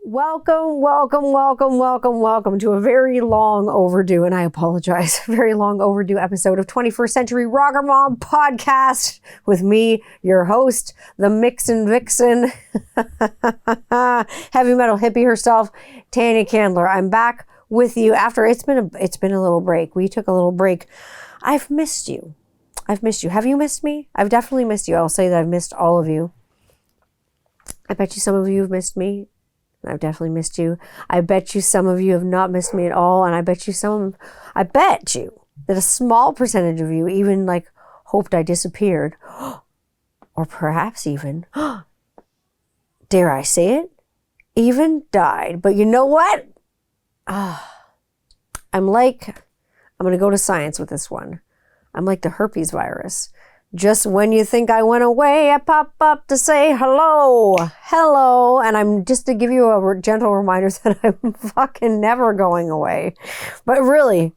Welcome to a very long overdue, and I apologize, very long overdue episode of 21st Century Rocker Mom podcast with me, your host, the Mixin' Vixen, heavy metal hippie herself, Tanya Candler. I'm back with you after it's been a little break. We took a little break. I've missed you. Have you missed me? I've definitely missed you. I'll say that I've missed all of you. I bet you some of you have missed me. I've definitely missed you. I bet you some of you have not missed me at all. And I bet you that a small percentage of you even hoped I disappeared. Or perhaps even, dare I say it, even died. But you know what? I'm going to go to science with this one. I'm like the herpes virus. Just when you think I went away, I pop up to say hello. And I'm just to give you a gentle reminder that I'm fucking never going away. But really,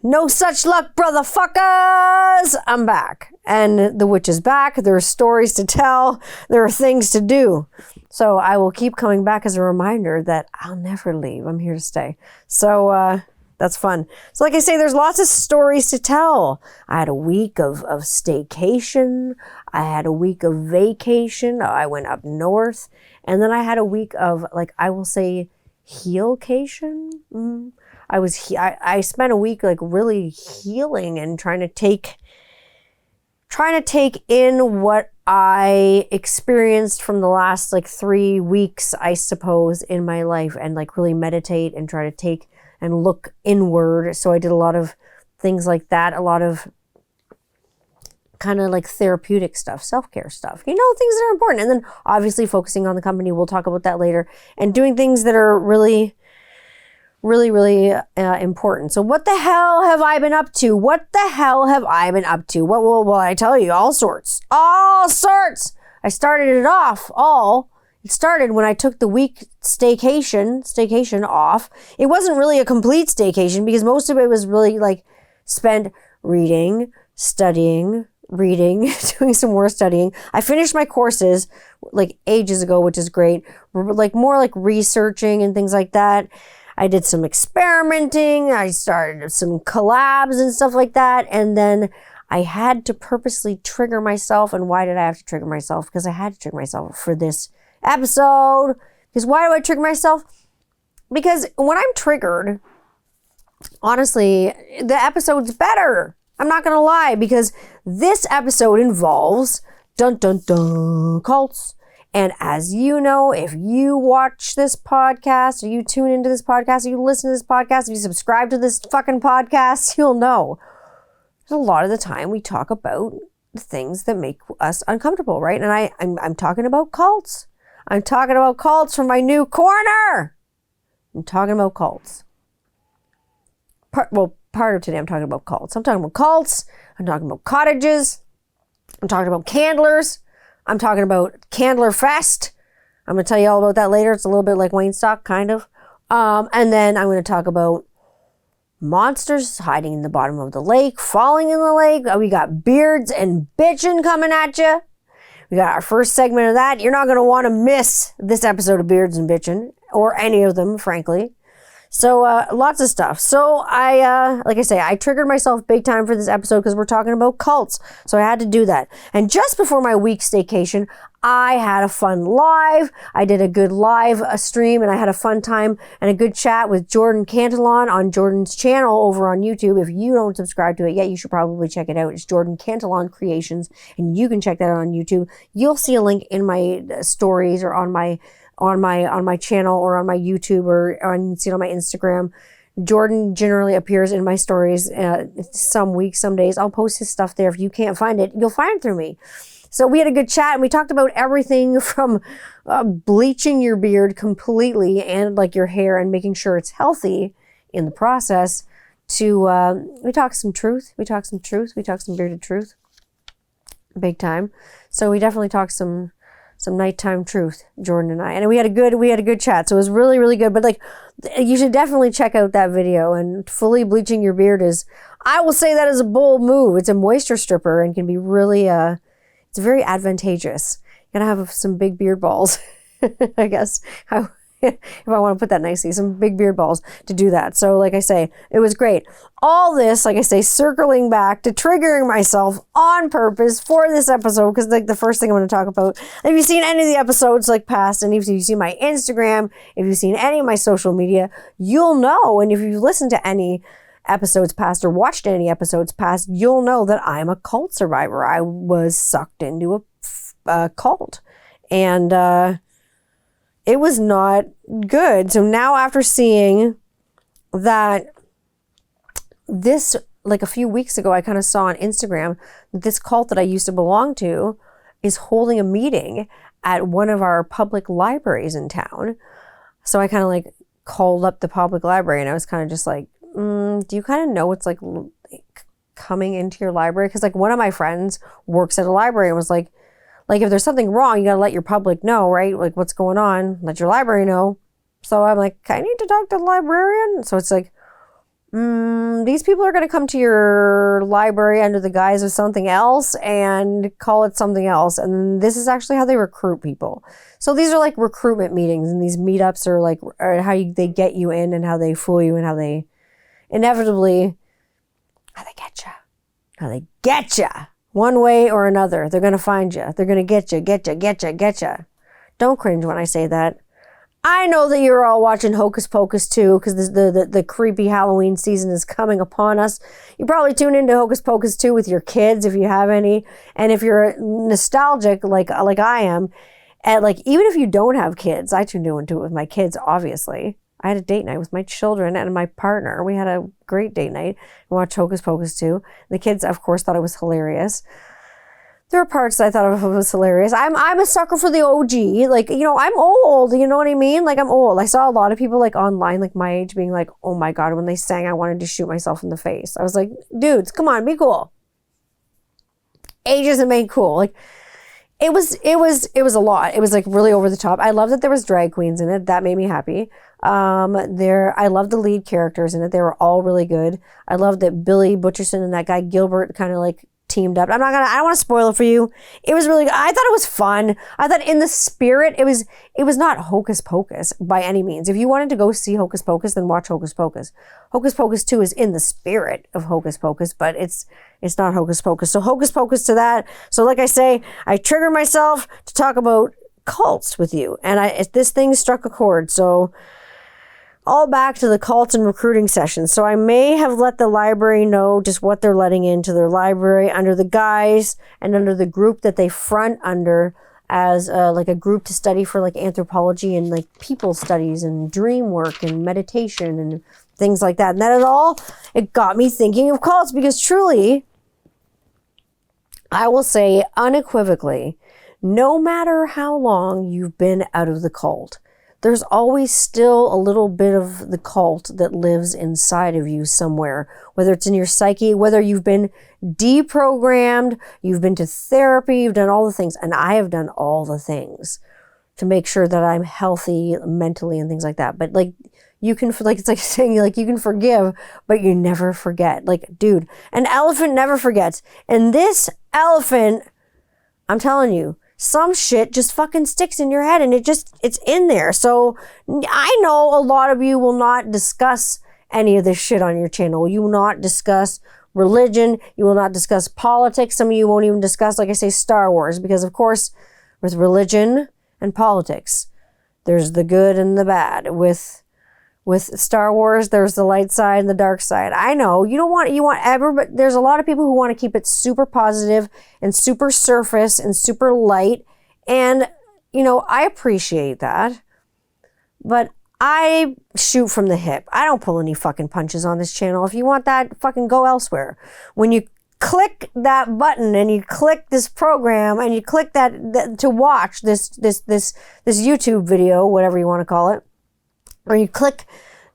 no such luck, brotherfuckers. I'm back. And the witch is back. There are stories to tell. There are things to do. So I will keep coming back as a reminder that I'll never leave. I'm here to stay. So, that's fun. So like I say, there's lots of stories to tell. I had a week of staycation. I had a week of vacation. I went up north. And then I had a week of, I will say, healcation. I spent a week really healing and trying to take in what I experienced from the last 3 weeks, I suppose, in my life, and really meditate and try to take and look inward. So I did a lot of things like that, a lot of kind of therapeutic stuff, self-care stuff, things that are important. And then obviously focusing on the company, we'll talk about that later, and doing things that are really important. So what the hell have I been up to? Well, I tell you, all sorts. I started it off It started when I took the week staycation off. It wasn't really a complete staycation because most of it was really spent reading, studying, doing some more studying. I finished my courses ages ago, which is great. More researching and things like that. I did some experimenting. I started some collabs and stuff like that. And then I had to purposely trigger myself. And why did I have to trigger myself? Because I had to trigger myself for this episode. Because why do I trigger myself? Because when I'm triggered, honestly, the episode's better. I'm not going to lie, because this episode involves cults. And as you know, if you watch this podcast, or you tune into this podcast, or you listen to this podcast, if you subscribe to this fucking podcast, you'll know a lot of the time we talk about the things that make us uncomfortable, right? And I'm talking about cults. I'm talking about cults from my new corner. I'm talking about cults. Part of today I'm talking about cults. I'm talking about cults. I'm talking about cottages. I'm talking about candlers. I'm talking about Candler Fest. I'm going to tell you all about that later. It's a little bit like Wayne Stock, kind of. And then I'm going to talk about monsters hiding in the bottom of the lake, falling in the lake. We got Beards N Bitchin coming at you. We got our first segment of that. You're not going to want to miss this episode of Beards N Bitchin, or any of them, frankly. So lots of stuff. So I triggered myself big time for this episode because we're talking about cults. So I had to do that. And just before my week staycation, I had a fun live. I did a good live stream, and I had a fun time and a good chat with Jordan Cantillon on Jordan's channel over on YouTube. If you don't subscribe to it yet, you should probably check it out. It's Jordan Cantillon Creations, and you can check that out on YouTube. You'll see a link in my stories or on my channel or on my YouTube, or you can see it on my Instagram. Jordan generally appears in my stories some weeks, some days. I'll post his stuff there. If you can't find it, you'll find it through me. So we had a good chat, and we talked about everything from bleaching your beard completely and your hair and making sure it's healthy in the process to, we talked some truth. We talked some bearded truth. Big time. So we definitely talked some nighttime truth, Jordan and I. And we had a good chat. So it was really, really good. But you should definitely check out that video. And fully bleaching your beard I will say that is a bold move. It's a moisture stripper and can be really, it's very advantageous. You gotta have some big beard balls. I guess, if I want to put that nicely, some big beard balls to do that. So like I say, it was great. All this, like I say, circling back to triggering myself on purpose for this episode, because like the first thing I want to talk about, if you've seen any of the episodes like past, and if you've seen my Instagram, if you've seen any of my social media, you'll know. And if you've listened to any episodes past or watched any episodes past, you'll know that I'm a cult survivor. I was sucked into a cult, and it was not good. So now, after seeing that, this, like a few weeks ago, I kind of saw on Instagram that this cult that I used to belong to is holding a meeting at one of our public libraries in town. So I kind of like called up the public library, and I was kind of just like, do you kind of know what's like coming into your library? Because like one of my friends works at a library and was like if there's something wrong, you got to let your public know, right? Like what's going on, let your library know. So I'm like, I need to talk to the librarian. So it's like, these people are going to come to your library under the guise of something else and call it something else. And this is actually how they recruit people. So these are like recruitment meetings, and these meetups are like they get you in, and how they fool you, and how they inevitably, how they get you. One way or another, they're going to find you. They're going to get you. Don't cringe when I say that. I know that you're all watching Hocus Pocus 2, because the creepy Halloween season is coming upon us. You probably tune into Hocus Pocus 2 with your kids, if you have any. And if you're nostalgic like I am, and like even if you don't have kids, I tuned into it with my kids, obviously. I had a date night with my children and my partner. We had a great date night and watched Hocus Pocus 2. The kids, of course, thought it was hilarious. There are parts that I thought it was hilarious. I'm a sucker for the OG. Like, you know, I'm old. You know what I mean? Like, I'm old. I saw a lot of people like online, like my age, being like, oh my God, when they sang, I wanted to shoot myself in the face. I was like, dudes, come on, be cool. Age isn't made cool. Like, it was a lot. It was like really over the top. I love that there was drag queens in it. That made me happy. I love the lead characters in it. They were all really good. I love that Billy Butcherson and that guy Gilbert kind of like teamed up. I don't want to spoil it for you. It was really good. I thought it was fun. I thought in the spirit, it was not Hocus Pocus by any means. If you wanted to go see Hocus Pocus, then watch Hocus Pocus. Hocus Pocus 2 is in the spirit of Hocus Pocus, but it's not Hocus Pocus. So Hocus Pocus to that. So like I say, I triggered myself to talk about cults with you, and this thing struck a chord. So all back to the cults and recruiting sessions. So I may have let the library know just what they're letting into their library under the guise and under the group that they front under as like a group to study for like anthropology and like people studies and dream work and meditation and things like that. And that it got me thinking of cults, because truly, I will say unequivocally, no matter how long you've been out of the cult, there's always still a little bit of the cult that lives inside of you somewhere, whether it's in your psyche, whether you've been deprogrammed, you've been to therapy, you've done all the things. And I have done all the things to make sure that I'm healthy mentally and things like that. But like, you can, like, it's like saying, like, you can forgive, but you never forget. Like, dude, an elephant never forgets. And this elephant, I'm telling you, some shit just fucking sticks in your head, and it's in there. So I know a lot of you will not discuss any of this shit on your channel. You will not discuss religion. You will not discuss politics. Some of you won't even discuss, like I say, Star Wars, because of course, with religion and politics, there's the good and the bad. With Star Wars, there's the light side and the dark side. I know you want ever, but there's a lot of people who want to keep it super positive and super surface and super light. And, you know, I appreciate that, but I shoot from the hip. I don't pull any fucking punches on this channel. If you want that, fucking go elsewhere. When you click that button and you click this program and you click that to watch this YouTube video, whatever you want to call it, or you click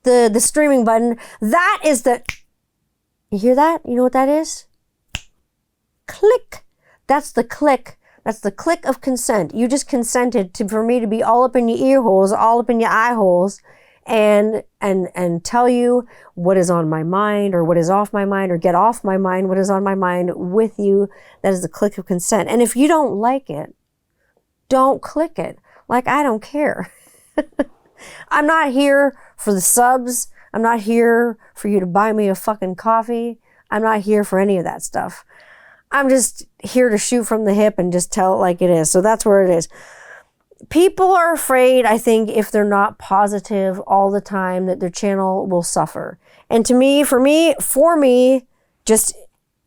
the streaming button, that is you hear that? You know what that is? Click. That's the click. That's the click of consent. You just consented for me to be all up in your ear holes, all up in your eye holes, and tell you what is on my mind, or what is off my mind, or get off my mind what is on my mind with you. That is the click of consent. And if you don't like it, don't click it. Like, I don't care. I'm not here for the subs. I'm not here for you to buy me a fucking coffee. I'm not here for any of that stuff. I'm just here to shoot from the hip and just tell it like it is. So that's where it is. People are afraid, I think, if they're not positive all the time, that their channel will suffer. And to me, for me, just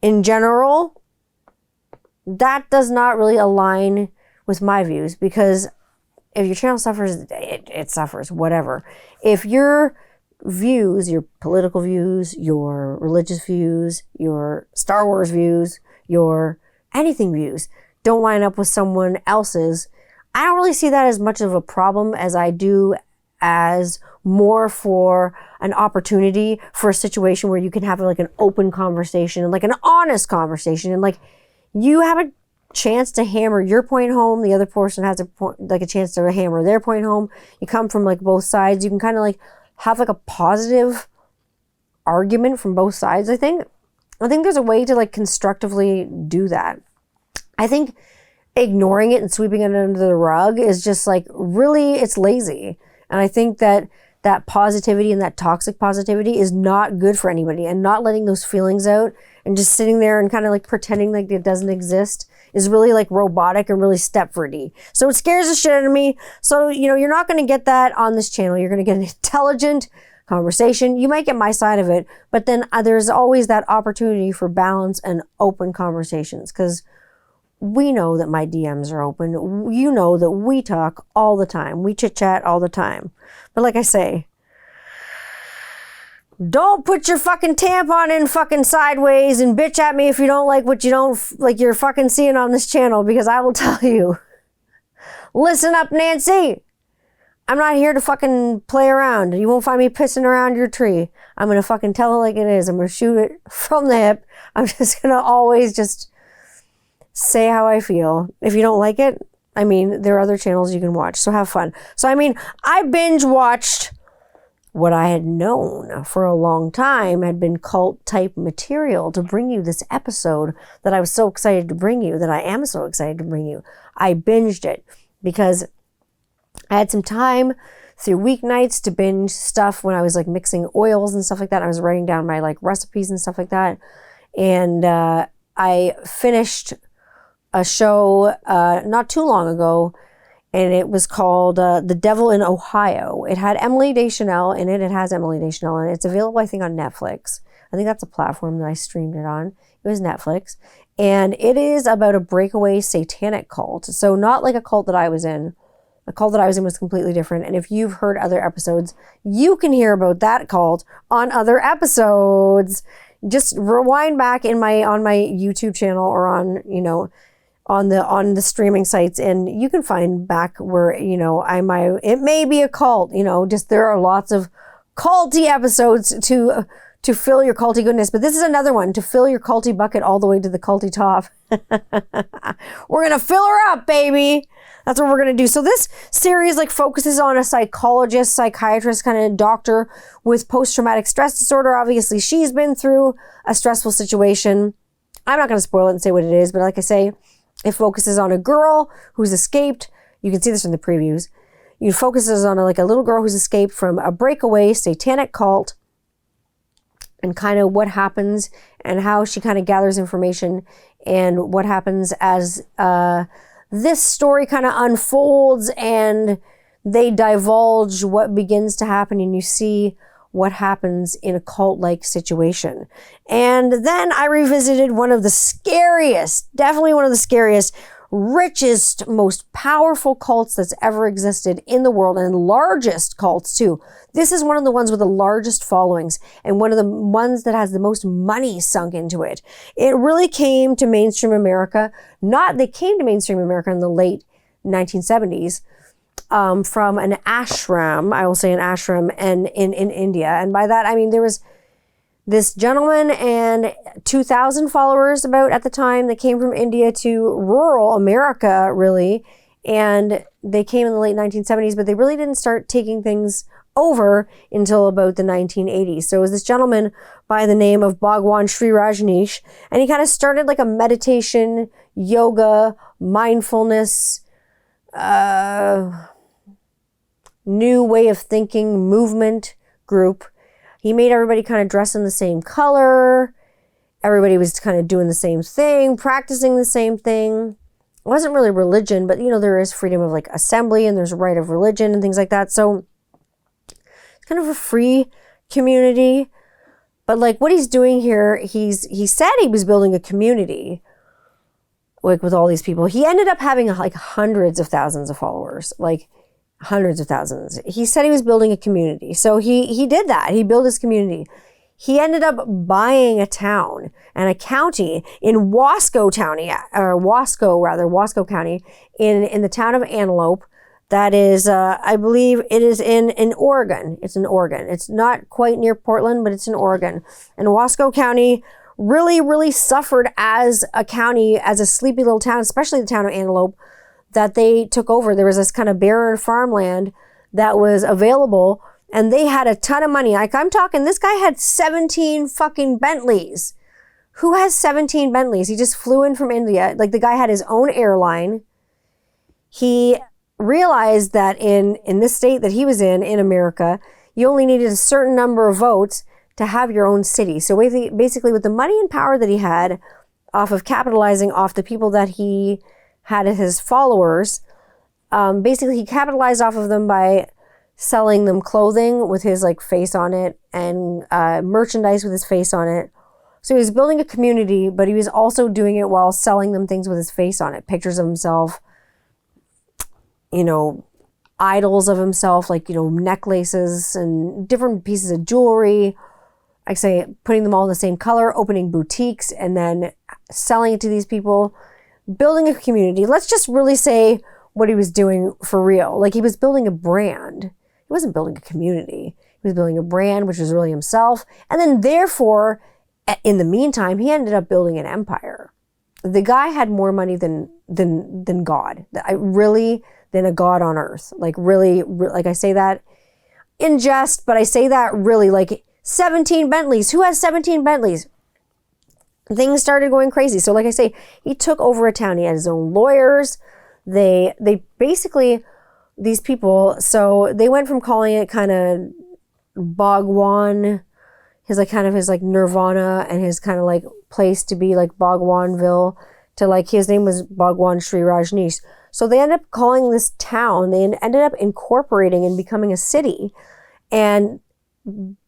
in general, that does not really align with my views, because if your channel suffers, it suffers, whatever. If your views, your political views, your religious views, your Star Wars views, your anything views don't line up with someone else's, I don't really see that as much of a problem as I do as more for an opportunity for a situation where you can have like an open conversation and like an honest conversation, and like you have a chance to hammer your point home, the other person has a chance to hammer their point home. You come from like both sides. You can kind of like have like a positive argument from both sides. I think there's a way to like constructively do that. I think ignoring it and sweeping it under the rug is just like, really, it's lazy. And I think that positivity and that toxic positivity is not good for anybody, and not letting those feelings out and just sitting there and kind of like pretending like it doesn't exist is really like robotic and really Stepfordy. So it scares the shit out of me. So, you're not going to get that on this channel. You're going to get an intelligent conversation. You might get my side of it, but then there's always that opportunity for balance and open conversations, because we know that my DMs are open. You know that we talk all the time. We chit chat all the time. But like I say, don't put your fucking tampon in fucking sideways and bitch at me if you don't like what you don't like you're fucking seeing on this channel, because I will tell you, listen up, Nancy. I'm not here to fucking play around. You won't find me pissing around your tree. I'm going to fucking tell it like it is. I'm going to shoot it from the hip. I'm just going to always just say how I feel. If you don't like it, I mean, there are other channels you can watch, so have fun. So, I mean, I binge watched what I had known for a long time had been cult type material to bring you this episode that I was so excited to bring you, that I am so excited to bring you. I binged it because I had some time through weeknights to binge stuff when I was like mixing oils and stuff like that. I was writing down my like recipes and stuff like that. And I finished a show not too long ago, and it was called The Devil in Ohio. It had Emily Deschanel in it. It has Emily Deschanel in it. It's available, I think, on Netflix. I think that's a platform that I streamed it on. It was Netflix. And it is about a breakaway satanic cult. So not like a cult that I was in. The cult that I was in was completely different. And if you've heard other episodes, you can hear about that cult on other episodes. Just rewind back on my YouTube channel or on, on the streaming sites, and you can find back where, it may be a cult, just there are lots of culty episodes to fill your culty goodness, but this is another one to fill your culty bucket all the way to the culty top. We're going to fill her up, baby. That's what we're going to do. So this series focuses on a psychologist, psychiatrist, kind of doctor with post-traumatic stress disorder. Obviously, she's been through a stressful situation. I'm not going to spoil it and say what it is, but like I say, it focuses on a girl who's escaped. You can see this in the previews. It focuses on a little girl who's escaped from a breakaway satanic cult, and kind of what happens and how she kind of gathers information and what happens as this story kind of unfolds and they divulge what begins to happen, and you see what happens in a cult-like situation. And then I revisited one of the scariest, definitely one of the scariest, richest, most powerful cults that's ever existed in the world, and largest cults too. This is one of the ones with the largest followings and one of the ones that has the most money sunk into it. It really came to mainstream America. They came to mainstream America in the late 1970s from an ashram, I will say an ashram, and in India. And by that, I mean there was this gentleman and 2,000 followers about at the time that came from India to rural America, really. And they came in the late 1970s, but they really didn't start taking things over until about the 1980s. So it was this gentleman by the name of Bhagwan Sri Rajneesh, and he kind of started like a meditation, yoga, mindfulness, new way of thinking movement group. He made everybody kind of dress in the same color. Everybody was kind of doing the same thing, practicing the same thing. It wasn't really religion, but there is freedom of like assembly and there's a right of religion and things like that. So it's kind of a free community. But like what he's doing here, he said he was building a community like with all these people. He ended up having like hundreds of thousands of followers, like hundreds of thousands. He said he was building a community. So he did that. He built his community. He ended up buying a town and a county in Wasco County, in the town of Antelope. That is, I believe it is in Oregon. It's in Oregon. It's not quite near Portland, but it's in Oregon. And Wasco County really, really suffered as a county, as a sleepy little town, especially the town of Antelope, that they took over. There was this kind of barren farmland that was available, and they had a ton of money. Like I'm talking, this guy had 17 fucking Bentleys. Who has 17 Bentleys? He just flew in from India. Like the guy had his own airline. He realized that in this state that he was in America, you only needed a certain number of votes to have your own city. So basically with the money and power that he had off of capitalizing off the people that he had as his followers, basically he capitalized off of them by selling them clothing with his like face on it and merchandise with his face on it. So he was building a community, but he was also doing it while selling them things with his face on it. Pictures of himself, idols of himself, like, necklaces and different pieces of jewelry. I say putting them all in the same color, opening boutiques and then selling it to these people, building a community. Let's just really say what he was doing for real. Like he was building a brand. He wasn't building a community. He was building a brand, which was really himself. And then therefore, in the meantime, he ended up building an empire. The guy had more money than God. Than a God on earth. Like really, like I say that in jest, but I say that really, like 17 Bentleys. Who has 17 Bentleys? Things started going crazy. So like I say, he took over a town. He had his own lawyers. They basically, these people, so they went from calling it kind of Bhagwan, his nirvana and his kind of like place to be like Bhagwanville, to like his name was Bhagwan Sri Rajneesh. So they ended up calling this town, they ended up incorporating and becoming a city and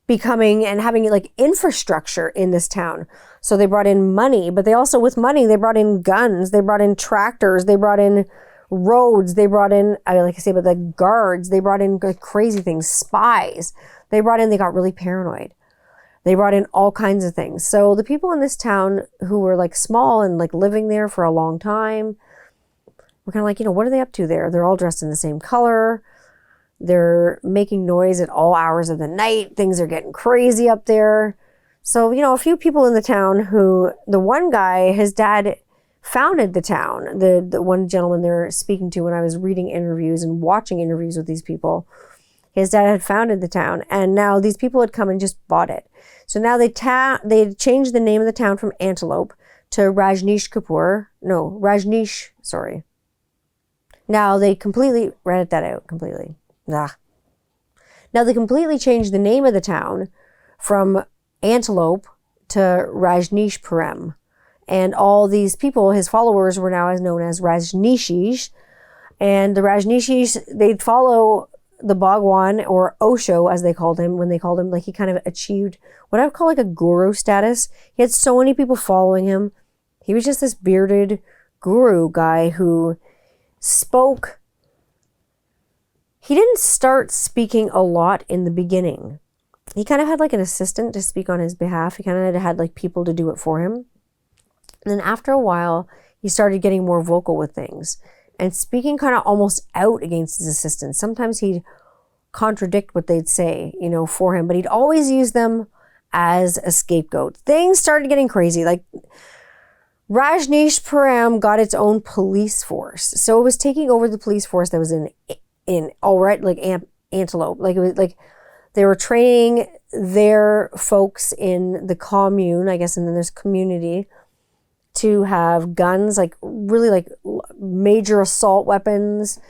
having like infrastructure in this town. So they brought in money, but they also, with money, they brought in guns, they brought in tractors, they brought in roads, they brought in, but the guards, they brought in like crazy things, spies. They got really paranoid. They brought in all kinds of things. So the people in this town who were like small and like living there for a long time, we're kind of like, what are they up to there? They're all dressed in the same color. They're making noise at all hours of the night. Things are getting crazy up there. So, a few people in the town the one guy, his dad founded the town. The one gentleman they're speaking to when I was reading interviews and watching interviews with these people, his dad had founded the town. And now these people had come and just bought it. So now they changed the name of the town from Antelope to Rajneesh. Now they completely, edit that out completely. Now they completely changed the name of the town from Antelope to Rajneeshpuram. And all these people, his followers, were now known as Rajneeshis. And the Rajneeshis, they'd follow the Bhagwan, or Osho as they called him, when they called him, like he kind of achieved what I would call like a guru status. He had so many people following him. He was just this bearded guru guy who spoke. He didn't start speaking a lot in the beginning. He kind of had like an assistant to speak on his behalf. He kind of had like people to do it for him. And then after a while, he started getting more vocal with things and speaking kind of almost out against his assistants. Sometimes he'd contradict what they'd say, for him, but he'd always use them as a scapegoat. Things started getting crazy. Like Rajneeshpuram got its own police force. So it was taking over the police force that was in Antelope. Like it was like they were training their folks in the commune, I guess, and then there's community, to have guns, like really like major assault weapons,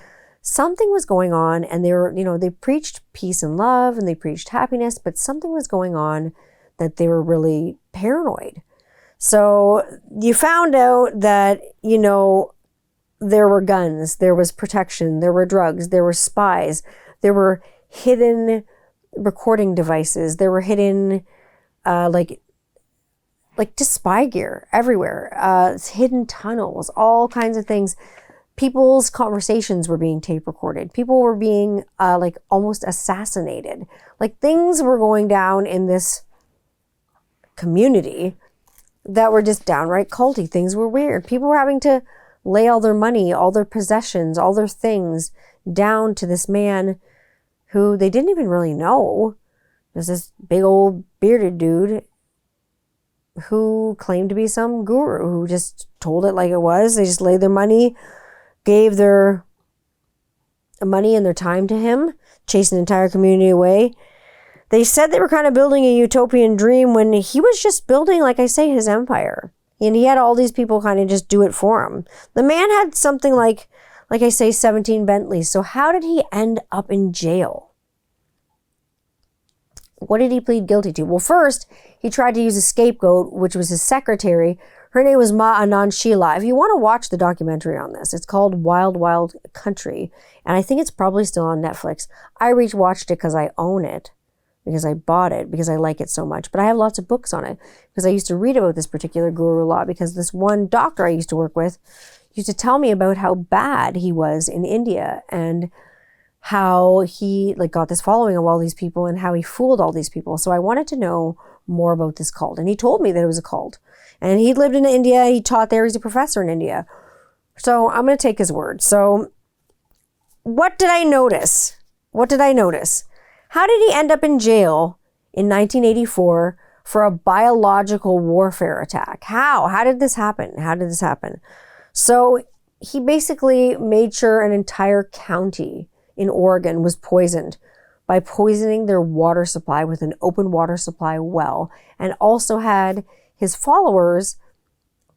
something was going on, and they preached peace and love and they preached happiness, but something was going on that they were really paranoid. So you found out that, there were guns, there was protection, there were drugs, there were spies, there were hidden recording devices, there were hidden, like just spy gear everywhere, hidden tunnels, all kinds of things. People's conversations were being tape recorded. People were being almost assassinated. Like, things were going down in this community that were just downright culty. Things were weird. People were having to lay all their money, all their possessions, all their things down to this man who they didn't even really know. There's this big old bearded dude who claimed to be some guru who just told it like it was. They just laid their money, gave their money and their time to him, chased an entire community away. They said they were kind of building a utopian dream when he was just building, like I say, his empire. And he had all these people kind of just do it for him. The man had something like I say, 17 Bentleys. So how did he end up in jail? What did he plead guilty to? Well, first, he tried to use a scapegoat, which was his secretary. Her name was Ma Anand Sheila. If you want to watch the documentary on this, it's called Wild Wild Country. And I think it's probably still on Netflix. I watched it because I own it, because I bought it, because I like it so much. But I have lots of books on it because I used to read about this particular guru a lot, because this one doctor I used to work with used to tell me about how bad he was in India and how he got this following of all these people and how he fooled all these people. So I wanted to know more about this cult. And he told me that it was a cult. And he lived in India. He taught there. He's a professor in India. So I'm going to take his word. So what did I notice? How did he end up in jail in 1984 for a biological warfare attack? How did this happen? So he basically made sure an entire county in Oregon was poisoned by poisoning their water supply with an open water supply well, and also had his followers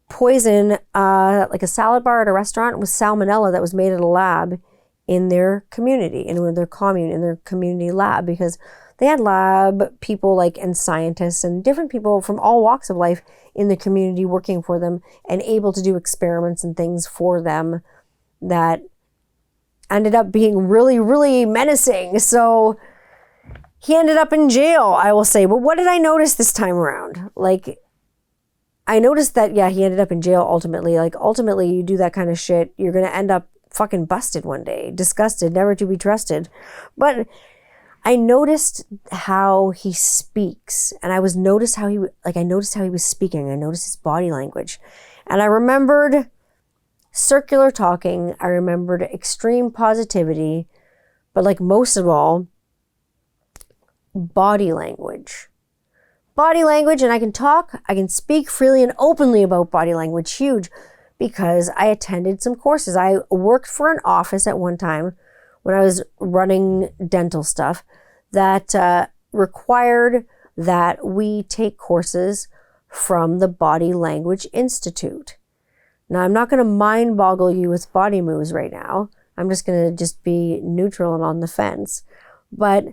poison like a salad bar at a restaurant with salmonella that was made at a lab in their community, in their commune, in their community lab, because they had lab people and scientists and different people from all walks of life in the community working for them and able to do experiments and things for them that ended up being really, really menacing. So he ended up in jail, I will say. But what did I notice this time around? I noticed that, he ended up in jail ultimately. Ultimately, you do that kind of shit, you're going to end up fucking busted one day, disgusted, never to be trusted. But I noticed how he speaks, and I noticed how he was speaking. I noticed his body language, and I remembered circular talking. I remembered extreme positivity, but most of all, body language. And I can speak freely and openly about body language, huge, because I attended some courses. I worked for an office at one time when I was running dental stuff that required that we take courses from the Body Language Institute. Now, I'm not going to mind boggle you with body moves right now. I'm just going to be neutral and on the fence. But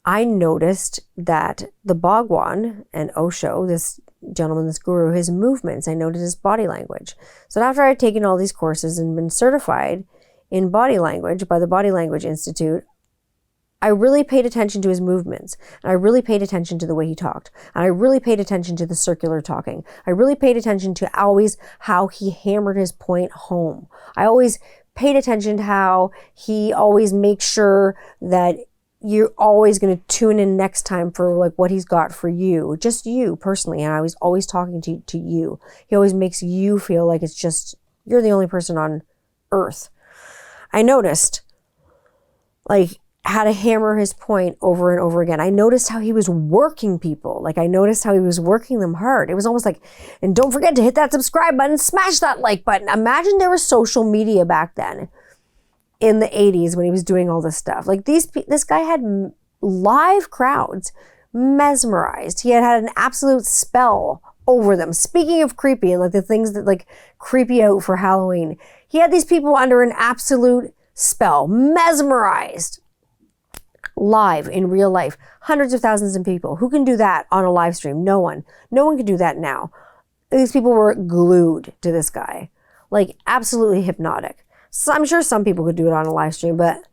I noticed that the Bhagwan and Osho, this gentleman, this guru, his movements, I noticed his body language. So after I had taken all these courses and been certified in body language by the Body Language Institute, I really paid attention to his movements, and I really paid attention to the way he talked, and I really paid attention to the circular talking. I really paid attention to always how he hammered his point home. I always paid attention to how he always makes sure that you're always going to tune in next time for what he's got for you, just you personally. And I was always talking to you. He always makes you feel like it's just, you're the only person on earth. I noticed how to hammer his point over and over again. I noticed how he was working people. I noticed how he was working them hard. It was almost and don't forget to hit that subscribe button, smash that like button. Imagine there was social media back then in the 80s when he was doing all this stuff. This guy had live crowds mesmerized. He had an absolute spell over them. Speaking of creepy and the things that creep you out for Halloween, he had these people under an absolute spell, mesmerized, live in real life. Hundreds of thousands of people. Who can do that on a live stream? No one. No one can do that now. These people were glued to this guy. Like, absolutely hypnotic. So I'm sure some people could do it on a live stream, but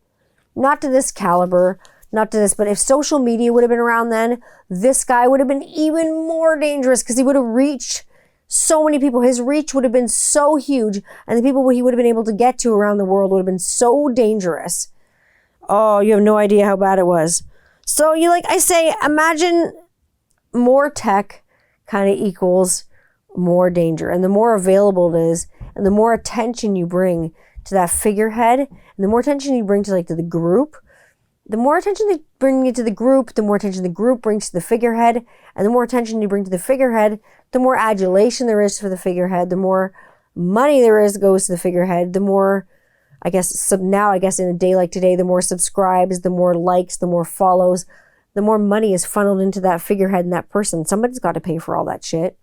not to this caliber, not to this. But if social media would have been around then, this guy would have been even more dangerous because he would have reached so many people. His reach would have been so huge, and the people he would have been able to get to around the world would have been so dangerous. Oh, you have no idea how bad it was. So you, like I say, imagine more tech kind of equals more danger. And the more available it is, and the more attention you bring to that figurehead, and the more attention you bring to to the group, the more attention they bring to the group, the more attention the group brings to the figurehead, and the more attention you bring to the figurehead, the more adulation there is for the figurehead, the more money there is that goes to the figurehead, the more, I guess in a day like today, the more subscribes, the more likes, the more follows, the more money is funneled into that figurehead and that person. Somebody's got to pay for all that shit.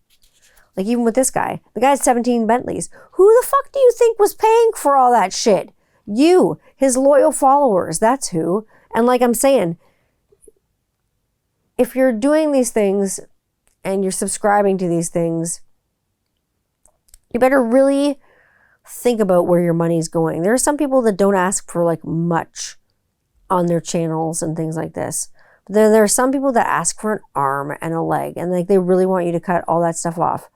Like even with this guy, the guy had 17 Bentleys. Who the fuck do you think was paying for all that shit? You, his loyal followers, that's who. And like I'm saying, if you're doing these things and you're subscribing to these things, you better really think about where your money's going. There are some people that don't ask for like much on their channels and things like this. But then there are some people that ask for an arm and a leg, and like they really want you to cut all that stuff off.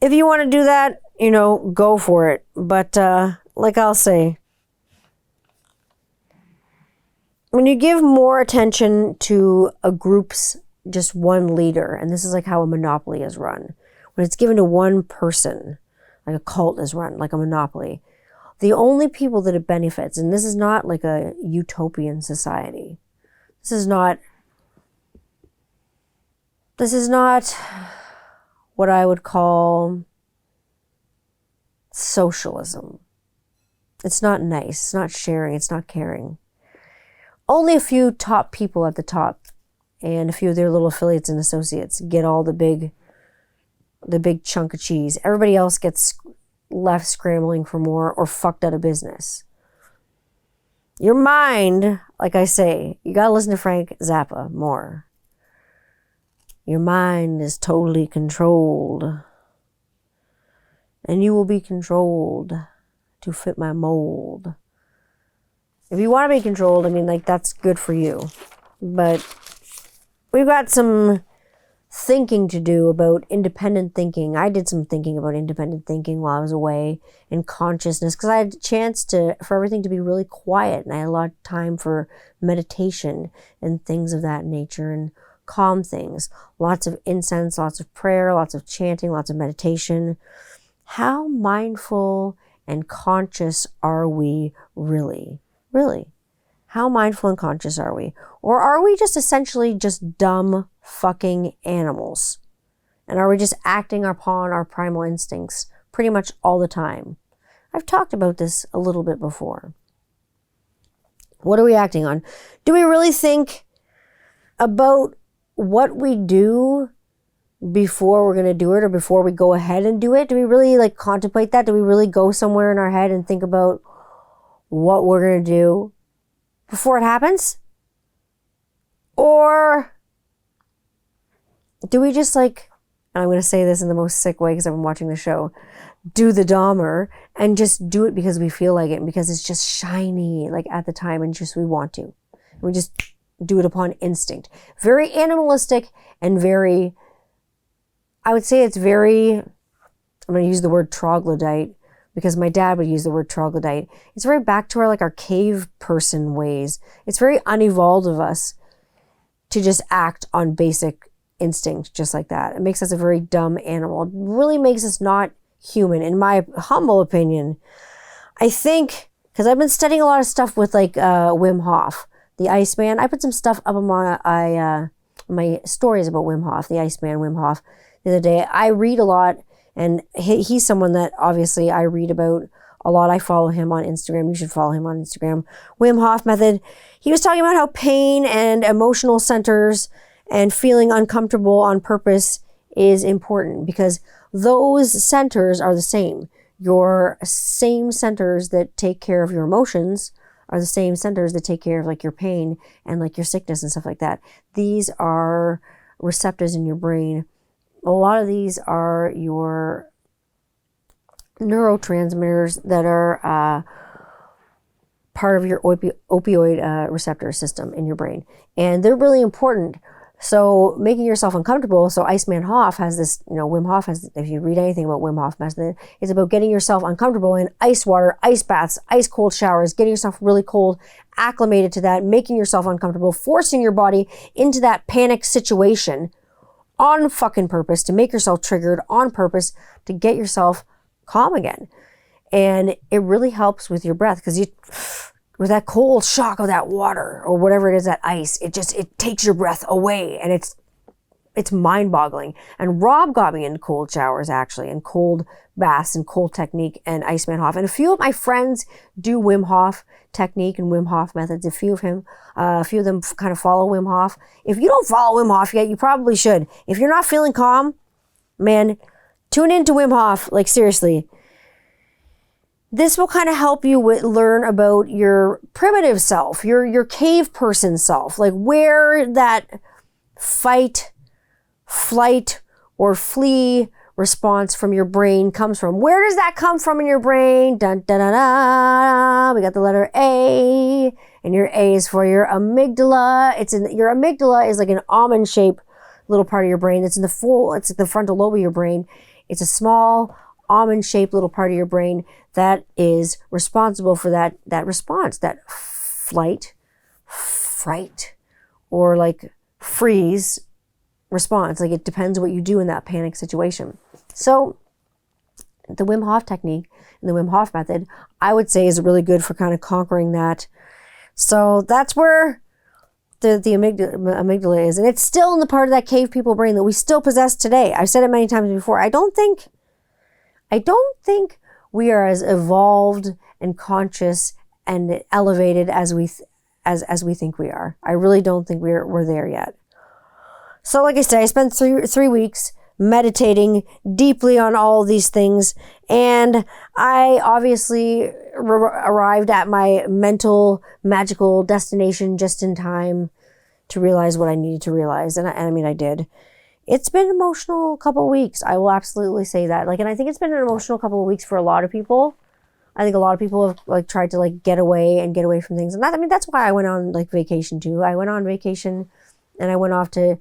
If you want to do that, go for it. But like I'll say, when you give more attention to a group's just one leader, and this is like how a monopoly is run, when it's given to one person, like a cult is run, like a monopoly, the only people that it benefits, and this is not like a utopian society. This is not what I would call socialism. It's not nice. It's not sharing. It's not caring. Only a few top people at the top and a few of their little affiliates and associates get all the big chunk of cheese. Everybody else gets left scrambling for more or fucked out of business. Your mind, like I say, you gotta listen to Frank Zappa more. Your mind is totally controlled. And you will be controlled to fit my mold. If you want to be controlled, that's good for you. But we've got some thinking to do about independent thinking. I did some thinking about independent thinking while I was away in consciousness because I had a chance for everything to be really quiet, and I had a lot of time for meditation and things of that nature and calm things. Lots of incense, lots of prayer, lots of chanting, lots of meditation. How mindful and conscious are we really? Really? How mindful and conscious are we? Or are we just essentially just dumb fucking animals? And are we just acting upon our primal instincts pretty much all the time? I've talked about this a little bit before. What are we acting on? Do we really think about what we do before we're going to do it or before we go ahead and do it? Do we really contemplate that? Do we really go somewhere in our head and think about what we're going to do before it happens? Or do we just and I'm going to say this in the most sick way because I've been watching the show, do the Dahmer and just do it because we feel like it and because it's just shiny at the time and just we want to. And we just do it upon instinct. Very animalistic and very, I would say it's very, I'm going to use the word troglodyte because my dad would use the word troglodyte. It's very back to our cave person ways. It's very unevolved of us to just act on basic instinct just like that. It makes us a very dumb animal. It really makes us not human, in my humble opinion. I think, because I've been studying a lot of stuff with Wim Hof, the Iceman. I put some stuff up on my stories about Wim Hof, the Iceman, Wim Hof, the other day. I read a lot, and he's someone that obviously I read about a lot. I follow him on Instagram. You should follow him on Instagram. Wim Hof method. He was talking about how pain and emotional centers and feeling uncomfortable on purpose is important because those centers are the same. your same centers that take care of your emotions are the same centers that take care of like your pain and like your sickness and stuff like that. These are receptors in your brain. A lot of these are your neurotransmitters that are part of your opioid receptor system in your brain. And they're really important. So making yourself uncomfortable. So Iceman Hof has this, Wim Hof has, if you read anything about Wim Hof method, it's about getting yourself uncomfortable in ice water, ice baths, ice cold showers, getting yourself really cold, acclimated to that, making yourself uncomfortable, forcing your body into that panic situation on fucking purpose, to make yourself triggered on purpose, to get yourself calm again. And it really helps with your breath, because with that cold shock of that water or whatever it is, that ice, it takes your breath away, and it's mind-boggling. And Rob got me into cold showers, actually, and cold baths and cold technique and Iceman Hof. And a few of my friends do Wim Hof technique and Wim Hof methods. A few of them kind of follow Wim Hof. If you don't follow Wim Hof yet, you probably should. If you're not feeling calm, man, tune into Wim Hof. Like, seriously. This will kind of help you learn about your primitive self, your cave person self, like where that fight, flight, or flee response from your brain comes from. Where does that come from in your brain? Dun, dun, dun, dun. We got the letter A, and your A is for your amygdala. Your amygdala is like an almond-shaped little part of your brain. It's the frontal lobe of your brain. It's a small almond-shaped little part of your brain that is responsible for that response, that flight, fright, or like freeze response. Like, it depends what you do in that panic situation. So the Wim Hof technique and the Wim Hof method, I would say, is really good for kind of conquering that. So that's where the amygdala is. And it's still in the part of that cave people brain that we still possess today. I've said it many times before. I don't think we are as evolved and conscious and elevated as we think we are. I really don't think we're there yet. So like I said, I spent three weeks meditating deeply on all these things, and I obviously arrived at my mental magical destination just in time to realize what I needed to realize, and I mean I did. It's been an emotional couple of weeks. I will absolutely say that. And I think it's been an emotional couple of weeks for a lot of people. I think a lot of people have tried to get away from things. And that's why I went on vacation too. I went on vacation and I went off to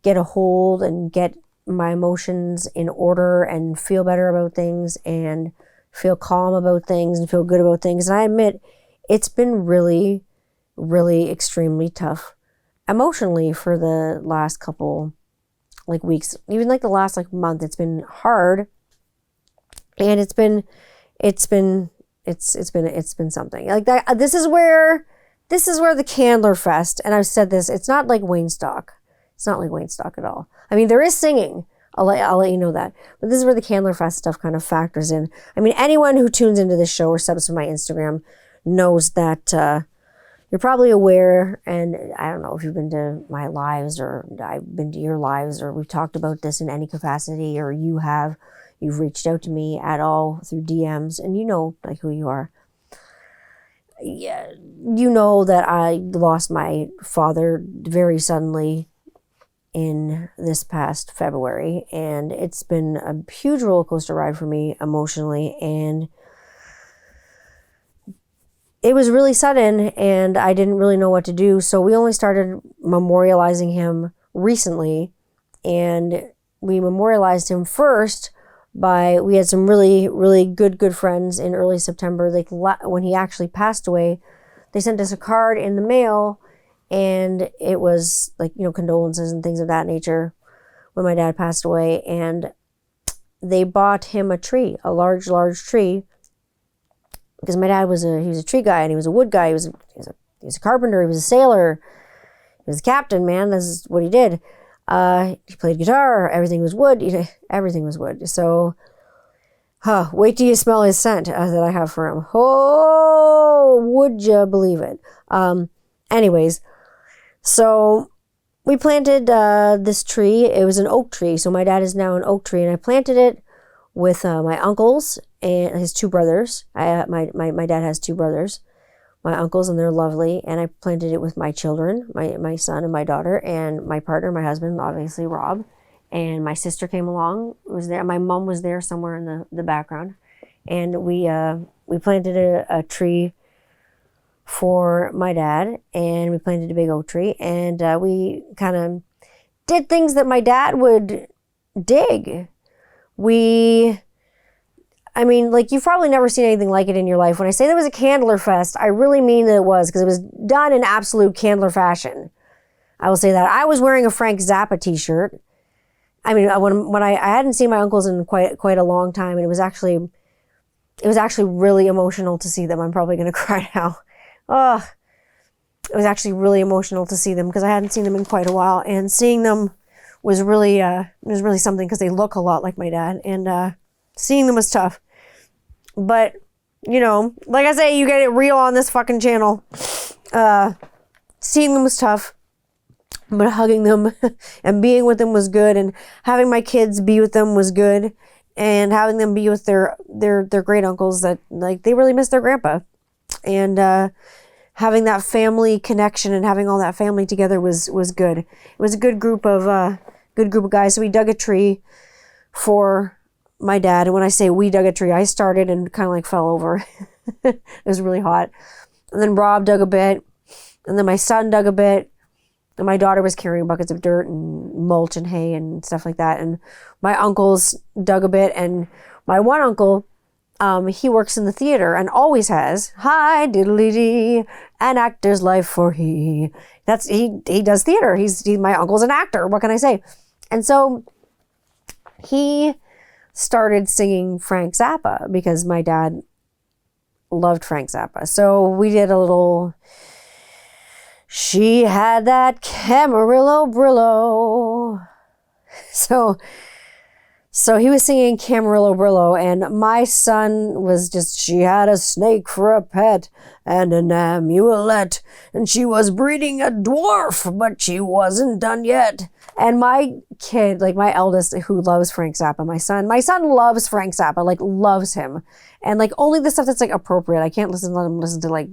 get a hold and get my emotions in order and feel better about things and feel calm about things and feel good about things. And I admit it's been really, really extremely tough emotionally for the last couple weeks, even the last month. It's been hard, and it's been something like that. This is where the Candler Fest, and I've said this, it's not like Waynestock. It's not like Waynestock at all. I mean, there is singing. I'll let you know that. But this is where the Candler Fest stuff kind of factors in. I mean, anyone who tunes into this show or subs to my Instagram knows that you're probably aware, and I don't know if you've been to my lives or I've been to your lives or we've talked about this in any capacity, or you've reached out to me at all through DMs, and you know who you are. Yeah, you know that I lost my father very suddenly in this past February, and it's been a huge roller coaster ride for me emotionally, and it was really sudden, and I didn't really know what to do. So we only started memorializing him recently, and we memorialized him first we had some really, really good friends in early September. When he actually passed away, they sent us a card in the mail, and it was condolences and things of that nature when my dad passed away. And they bought him a tree, a large tree, because my dad was a tree guy, and he was a wood guy. He was a carpenter. He was a sailor. He was a captain, man. This is what he did. He played guitar. Everything was wood. Everything was wood. So, wait till you smell his scent that I have for him. Oh, would you believe it? Anyways, so we planted this tree. It was an oak tree. So my dad is now an oak tree, and I planted it with my uncles and his two brothers. My dad has two brothers, my uncles, and they're lovely. And I planted it with my children, my son and my daughter, and my partner, my husband, obviously Rob. And my sister came along, was there. My mom was there somewhere in the background. And we planted a tree for my dad, and we planted a big oak tree, and we kind of did things that my dad would dig. You've probably never seen anything like it in your life. When I say there was a candler fest, I really mean that it was, because it was done in absolute candler fashion. I will say that. I was wearing a Frank Zappa t-shirt. I mean, when I hadn't seen my uncles in quite a long time, and it was actually really emotional to see them. I'm probably going to cry now. Oh, it was actually really emotional to see them, because I hadn't seen them in quite a while, and seeing them was really something, because they look a lot like my dad, and seeing them was tough. But, like I say, you get it real on this fucking channel. Seeing them was tough, but hugging them and being with them was good, and having my kids be with them was good, and having them be with their great uncles that, like, they really miss their grandpa. And having that family connection and having all that family together was good. It was a good group of guys. So we dug a tree for my dad. And when I say we dug a tree, I started and kind of like fell over. It was really hot. And then Rob dug a bit. And then my son dug a bit. And my daughter was carrying buckets of dirt and mulch and hay and stuff like that. And my uncles dug a bit. And my one uncle, he works in the theater and always has. Hi, diddly dee, an actor's life for he. He does theater. My uncle's an actor. What can I say? And so he started singing Frank Zappa, because my dad loved Frank Zappa. So we did a little, she had that Camarillo Brillo. So he was singing Camarillo Brillo, and my son was just, she had a snake for a pet and an amulet, and she was breeding a dwarf, but she wasn't done yet. And my kid, like my eldest, who loves Frank Zappa, my son loves Frank Zappa, like loves him. And like only the stuff that's like appropriate. I can't let him listen to like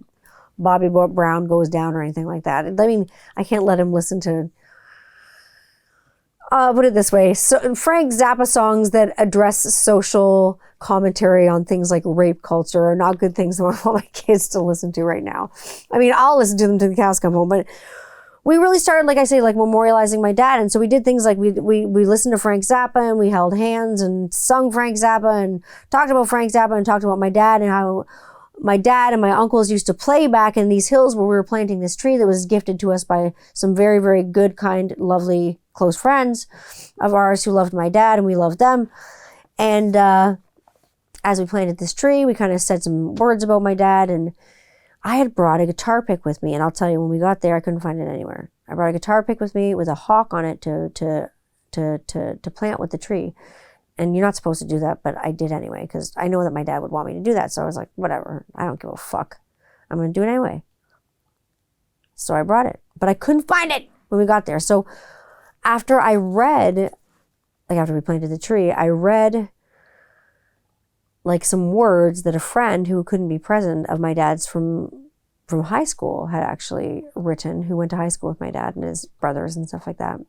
Bobby Brown Goes Down or anything like that. I mean, I can't let him listen to, put it this way, so Frank Zappa songs that address social commentary on things like rape culture are not good things for all my kids to listen to right now. I mean, I'll listen to them till the cows come home, but we really started, like I say, like memorializing my dad. And so we did things like we listened to Frank Zappa, and we held hands and sung Frank Zappa and talked about Frank Zappa and talked about my dad and how my dad and my uncles used to play back in these hills where we were planting this tree that was gifted to us by some very, very good, kind, lovely, close friends of ours who loved my dad, and we loved them. And as we planted this tree, we kind of said some words about my dad, and I had brought a guitar pick with me, and I'll tell you, when we got there, I couldn't find it anywhere. I brought a guitar pick with me with a hawk on it to plant with the tree. And you're not supposed to do that, but I did anyway, because I know that my dad would want me to do that. So I was like, whatever, I don't give a fuck. I'm going to do it anyway. So I brought it, but I couldn't find it when we got there. So after we planted the tree, I read like some words that a friend who couldn't be present of my dad's from high school had actually written, who went to high school with my dad and his brothers and stuff like that.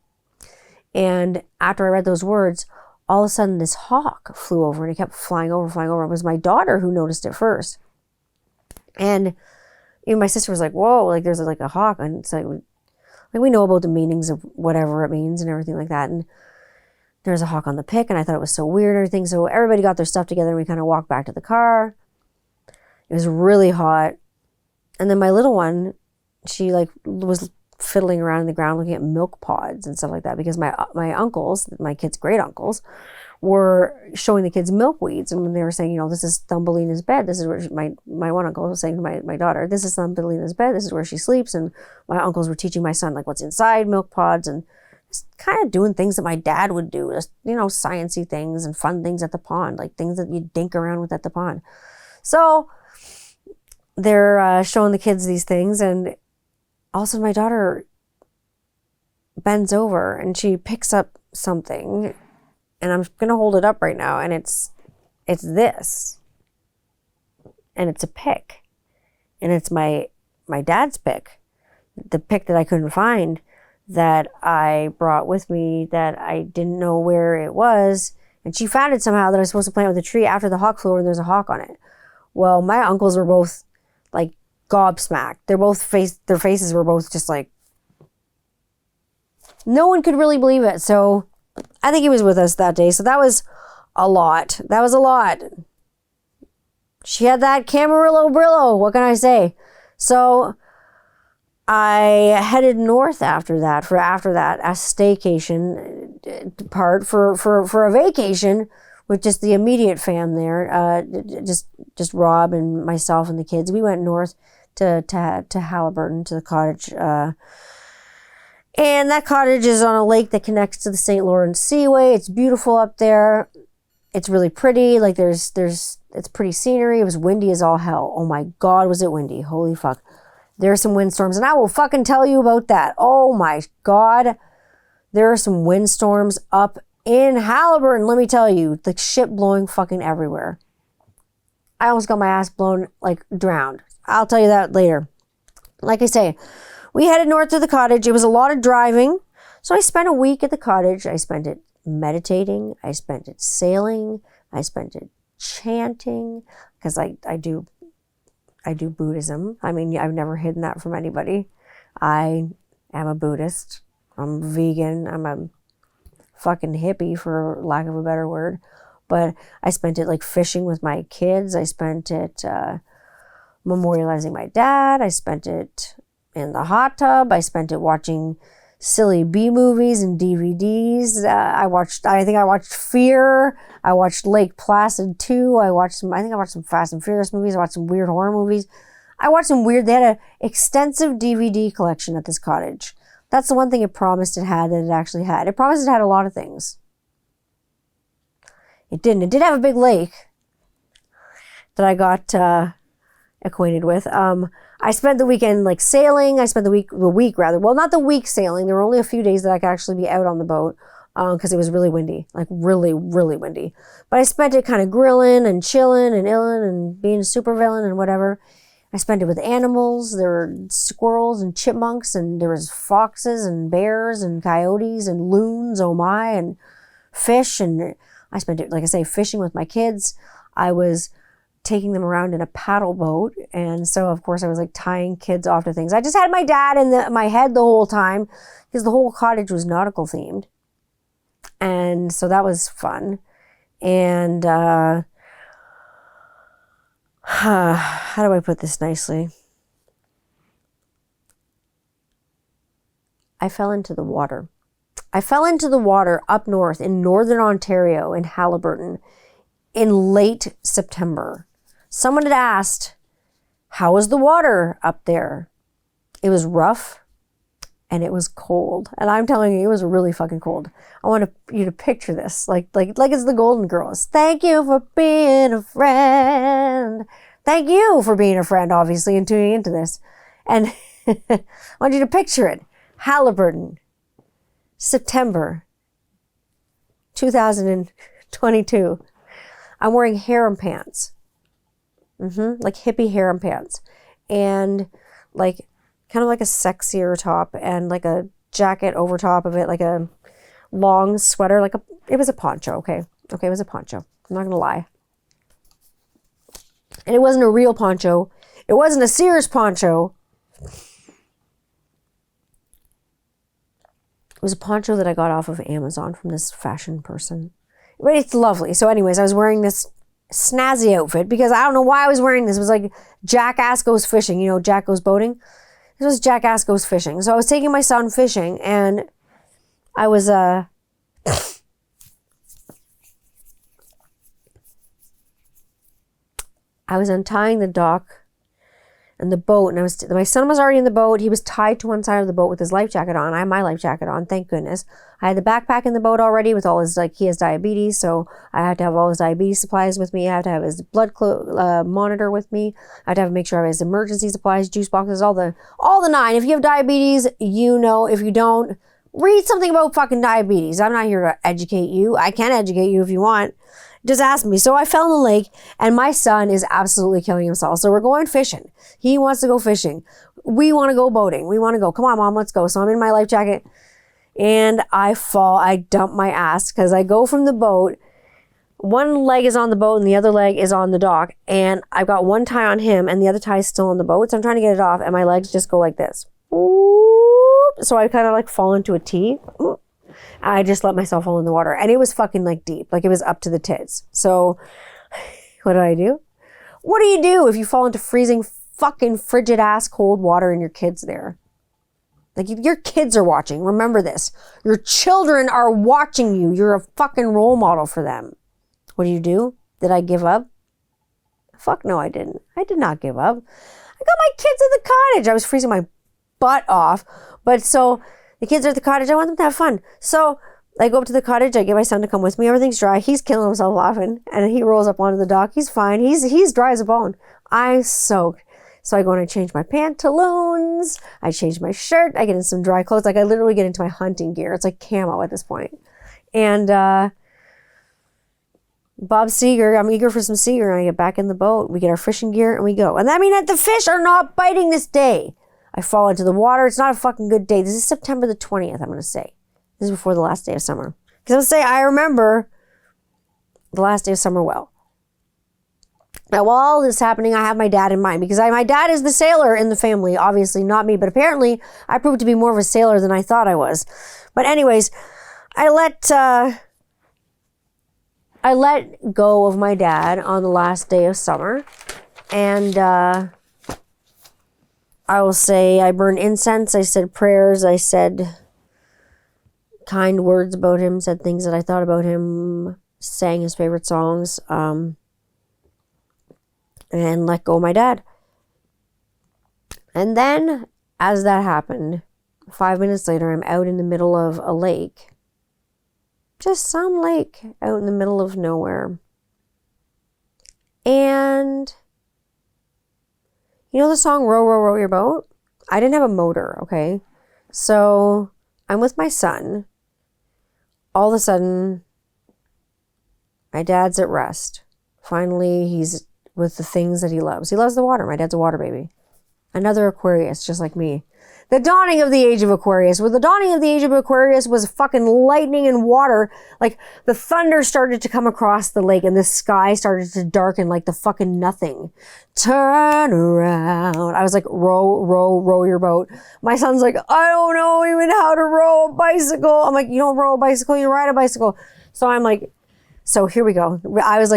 And after I read those words, all of a sudden this hawk flew over, and it kept flying over. It was my daughter who noticed it first. And even my sister was like, whoa, like there's like a hawk. And it's like we know about the meanings of whatever it means and everything like that. And there's a hawk on the pick, and I thought it was so weird and everything. So everybody got their stuff together, and we kind of walked back to the car. It was really hot. And then my little one, she like was fiddling around in the ground looking at milk pods and stuff like that, because my uncles, my kids' great uncles, were showing the kids milkweeds, and when they were saying, this is Thumbelina's bed, this is where my one uncle was saying to my daughter, this is Thumbelina's bed, this is where she sleeps. And my uncles were teaching my son like what's inside milk pods, and just kind of doing things that my dad would do, just sciencey things and fun things at the pond, like things that you dink around with at the pond. So they're showing the kids these things, and also my daughter bends over and she picks up something, and I'm going to hold it up right now, and it's it's this. And it's a pick. And it's my dad's pick. The pick that I couldn't find, that I brought with me, that I didn't know where it was. And she found it somehow, that I was supposed to plant with a tree after the hawk flew over and there's a hawk on it. Well, my uncles were both like gobsmacked. Their faces were both just like, no one could really believe it. So I think he was with us that day. So that was a lot. That was a lot. She had that Camarillo Brillo. What can I say? So I headed north after that, a staycation part for a vacation with just the immediate fam there. Just Rob and myself and the kids. We went north to Halliburton, to the cottage. And that cottage is on a lake that connects to the St. Lawrence Seaway. It's beautiful up there. It's really pretty. Like it's pretty scenery. It was windy as all hell. Oh my God, was it windy? Holy fuck. There are some windstorms, and I will fucking tell you about that. Oh my God. There are some windstorms up in Halliburton. Let me tell you, the shit blowing fucking everywhere. I almost got my ass blown, like drowned. I'll tell you that later. Like I say, we headed north to the cottage. It was a lot of driving. So I spent a week at the cottage. I spent it meditating. I spent it sailing. I spent it chanting, because I do Buddhism. I mean, I've never hidden that from anybody. I am a Buddhist. I'm vegan. I'm a fucking hippie, for lack of a better word. But I spent it like fishing with my kids. I spent it memorializing my dad. I spent it in the hot tub. I spent it watching silly B movies and DVDs. I think I watched Fear. I watched Lake Placid 2. I think I watched some Fast and Furious movies. I watched some weird horror movies. They had an extensive DVD collection at this cottage. That's the one thing it promised it had that it actually had. It promised it had a lot of things. It didn't. It did have a big lake that I got acquainted with. I spent the weekend like sailing. I spent the week rather. Well, not the week sailing. There were only a few days that I could actually be out on the boat because it was really windy, like really, really windy. But I spent it kind of grilling and chilling and illing and being a super villain and whatever. I spent it with animals. There were squirrels and chipmunks, and there was foxes and bears and coyotes and loons, oh my, and fish. And I spent it, like I say, fishing with my kids. I was taking them around in a paddle boat. And so, of course, I was like tying kids off to things. I just had my dad in my head the whole time because the whole cottage was nautical themed. And so that was fun. And how do I put this nicely? I fell into the water. I fell into the water up north in northern Ontario in Halliburton in late September. Someone had asked, how was the water up there? It was rough and it was cold. And I'm telling you, it was really fucking cold. I want you to picture this like it's the Golden Girls. Thank you for being a friend. Thank you for being a friend, obviously, and tuning into this. And I want you to picture it. Halliburton, September 2022. I'm wearing harem pants. Like hippie harem pants. And like kind of like a sexier top and like a jacket over top of it, like a long sweater, it was a poncho, okay? Okay, it was a poncho. I'm not gonna lie. And it wasn't a real poncho. It wasn't a Sears poncho. It was a poncho that I got off of Amazon from this fashion person. But it's lovely. So anyways, I was wearing this snazzy outfit because I don't know why I was wearing this. It was like Jackass Goes Fishing. You know, Jack Goes Boating. This was Jackass Goes Fishing. So I was taking my son fishing and I was untying the dock and the boat, and my son was already in the boat. He was tied to one side of the boat with his life jacket on. I had my life jacket on, thank goodness. I had the backpack in the boat already with all his, he has diabetes, so I had to have all his diabetes supplies with me. I had to have his blood monitor with me. I had to make sure I have his emergency supplies, juice boxes, all the nine. If you have diabetes, you know. If you don't, read something about fucking diabetes. I'm not here to educate you. I can educate you if you want. Just ask me. So I fell in the lake and my son is absolutely killing himself. So we're going fishing. He wants to go fishing. We want to go boating. We want to go. Come on, Mom, let's go. So I'm in my life jacket and I fall. I dump my ass because I go from the boat. One leg is on the boat and the other leg is on the dock. And I've got one tie on him and the other tie is still on the boat. So I'm trying to get it off and my legs just go like this. So I kind of like fall into a T. I just let myself fall in the water. And it was fucking like deep. Like it was up to the tits. So what did I do? What do you do if you fall into freezing fucking frigid ass cold water and your kid's there? Like your kids are watching. Remember this. Your children are watching you. You're a fucking role model for them. What do? Did I give up? Fuck no, I didn't. I did not give up. I got my kids at the cottage. I was freezing my butt off. But so the kids are at the cottage. I want them to have fun. So I go up to the cottage. I get my son to come with me. Everything's dry. He's killing himself laughing. And he rolls up onto the dock. He's fine. He's dry as a bone. I'm soaked. So I go and I change my pantaloons. I change my shirt. I get in some dry clothes. Like I literally get into my hunting gear. It's like camo at this point. And Bob Seeger, I'm eager for some Seeger, and I get back in the boat. We get our fishing gear and we go. And that means that the fish are not biting this day. I fall into the water. It's not a fucking good day. This is September the 20th, I'm going to say. This is before the last day of summer. Because I'm going to say I remember the last day of summer well. Now, while all this is happening, I have my dad in mind. Because my dad is the sailor in the family. Obviously, not me. But apparently, I proved to be more of a sailor than I thought I was. But anyways, I let go of my dad on the last day of summer. And I will say I burned incense. I said prayers. I said kind words about him. Said things that I thought about him. Sang his favorite songs. And let go of my dad. And then, as that happened, 5 minutes later, I'm out in the middle of a lake. Just some lake out in the middle of nowhere. And you know the song Row, Row, Row Your Boat? I didn't have a motor, okay? So I'm with my son. All of a sudden, my dad's at rest. Finally, he's with the things that he loves. He loves the water. My dad's a water baby. Another Aquarius, just like me. The dawning of the age of Aquarius. Well, the dawning of the age of Aquarius was fucking lightning and water. Like the thunder started to come across the lake and the sky started to darken like the fucking nothing. Turn around. I was like, row, row, row your boat. My son's like, I don't know even how to row a bicycle. I'm like, you don't row a bicycle, you ride a bicycle. So I'm like, so here we go. I was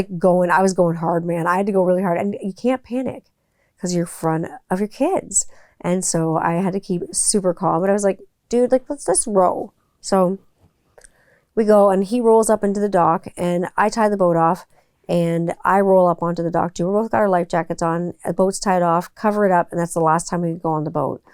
going hard, man. I had to go really hard. And you can't panic because you're in front of your kids. And so I had to keep super calm. But I was like, dude, like, let's row. So we go and he rolls up into the dock and I tie the boat off and I roll up onto the dock too. We both got our life jackets on. The boat's tied off, cover it up. And that's the last time we could go on the boat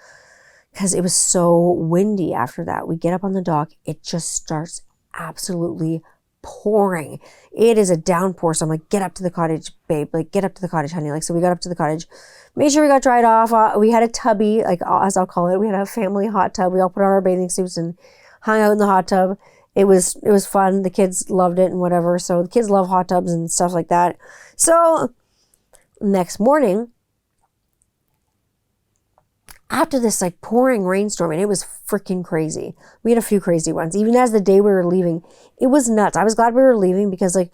because it was so windy after that. We get up on the dock. It just starts absolutely pouring. It is a downpour. So I'm like, get up to the cottage, babe. Like, get up to the cottage, honey. Like, so we got up to the cottage. Made sure we got dried off. We had a tubby, like as I'll call it. We had a family hot tub. We all put on our bathing suits and hung out in the hot tub. It was fun. The kids loved it and whatever. So the kids love hot tubs and stuff like that. So next morning, after this like pouring rainstorm, and it was freaking crazy. We had a few crazy ones. Even as the day we were leaving, it was nuts. I was glad we were leaving because like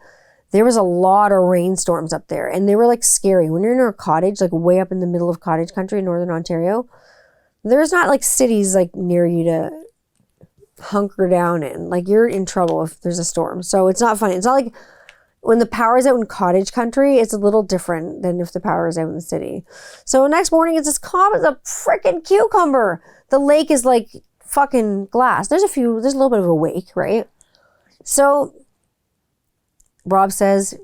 there was a lot of rainstorms up there and they were like scary. When you're in a cottage, like way up in the middle of cottage country in Northern Ontario, there's not like cities like near you to hunker down in. Like you're in trouble if there's a storm. So it's not funny. It's not like when the power is out in cottage country, it's a little different than if the power is out in the city. So next morning, it's as calm as a freaking cucumber. The lake is like fucking glass. There's a little bit of a wake, right? So Rob says,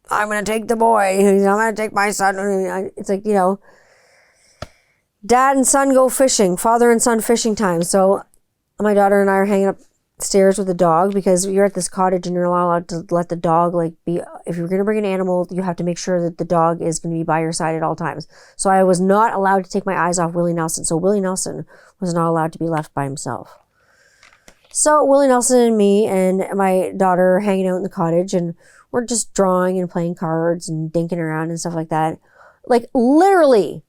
I'm going to take the boy. I'm going to take my son. It's like, you know, dad and son go fishing, father and son fishing time. So my daughter and I are hanging upstairs with the dog because you're at this cottage and you're not allowed to let the dog like be, if you're going to bring an animal, you have to make sure that the dog is going to be by your side at all times. So I was not allowed to take my eyes off Willie Nelson. So Willie Nelson was not allowed to be left by himself. So Willie Nelson and me and my daughter are hanging out in the cottage, and we're just drawing and playing cards and dinking around and stuff like that. Like literally,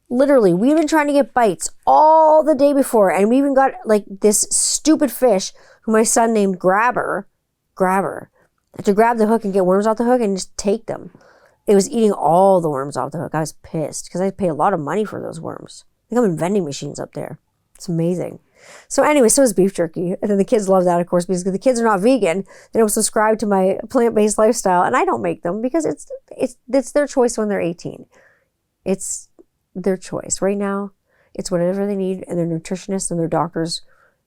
we've been trying to get bites all the day before, and we even got like this stupid fish who my son named Grabber, to grab the hook and get worms off the hook and just take them. It was eating all the worms off the hook. I was pissed because I pay a lot of money for those worms. They come in vending machines up there. It's amazing. So anyway, so is beef jerky. And then the kids love that, of course, because the kids are not vegan. They don't subscribe to my plant-based lifestyle. And I don't make them because it's their choice when they're 18. It's their choice. Right now, it's whatever they need, and their nutritionists and their doctors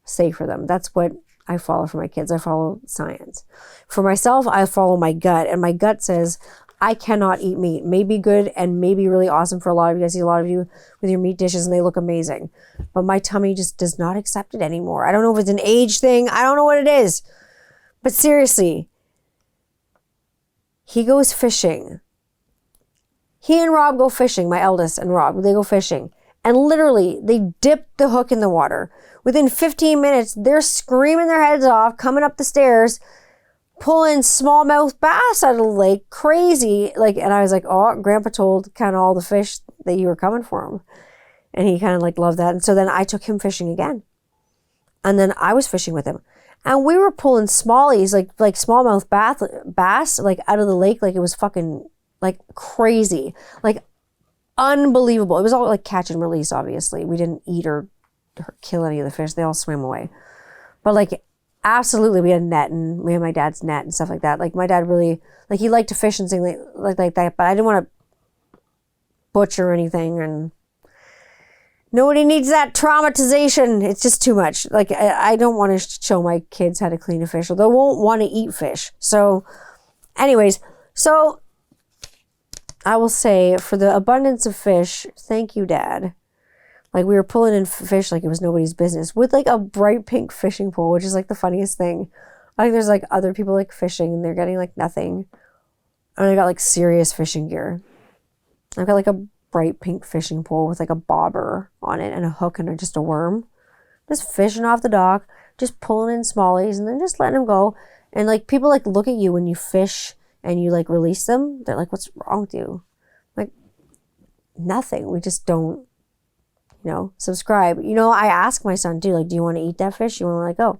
say for them. That's what I follow for my kids. I follow science. For myself, I follow my gut. And my gut says, I cannot eat meat. May be good and may be really awesome for a lot of you. I see a lot of you with your meat dishes and they look amazing. But my tummy just does not accept it anymore. I don't know if it's an age thing. I don't know what it is. But seriously, he goes fishing. He and Rob go fishing, my eldest and Rob. They go fishing. And literally, they dip the hook in the water. Within 15 minutes, they're screaming their heads off, coming up the stairs, pulling smallmouth bass out of the lake, crazy. And I was like, oh, Grandpa told kind of all the fish that you were coming for him. And he kind of loved that. And so then I took him fishing again. And then I was fishing with him. And we were pulling smallies, like smallmouth bass, out of the lake, it was fucking, crazy. Unbelievable. It was all catch and release, obviously. We didn't eat or kill any of the fish. They all swam away. But absolutely, we had a net, and we had my dad's net and stuff like that. My dad really, he liked to fish and sing like that, but I didn't want to butcher anything, and nobody needs that traumatization. It's just too much. I don't want to show my kids how to clean a fish, or they won't want to eat fish. So anyways, I will say, for the abundance of fish, thank you, Dad. We were pulling in fish like it was nobody's business with a bright pink fishing pole, which is the funniest thing. I think there's other people fishing and they're getting nothing. And I got serious fishing gear. I've got a bright pink fishing pole with a bobber on it and a hook and just a worm. Just fishing off the dock, just pulling in smallies and then just letting them go. And people look at you when you fish and you release them. They're what's wrong with you? Nothing. We just don't, subscribe. I ask my son too, do you want to eat that fish? You want to let go?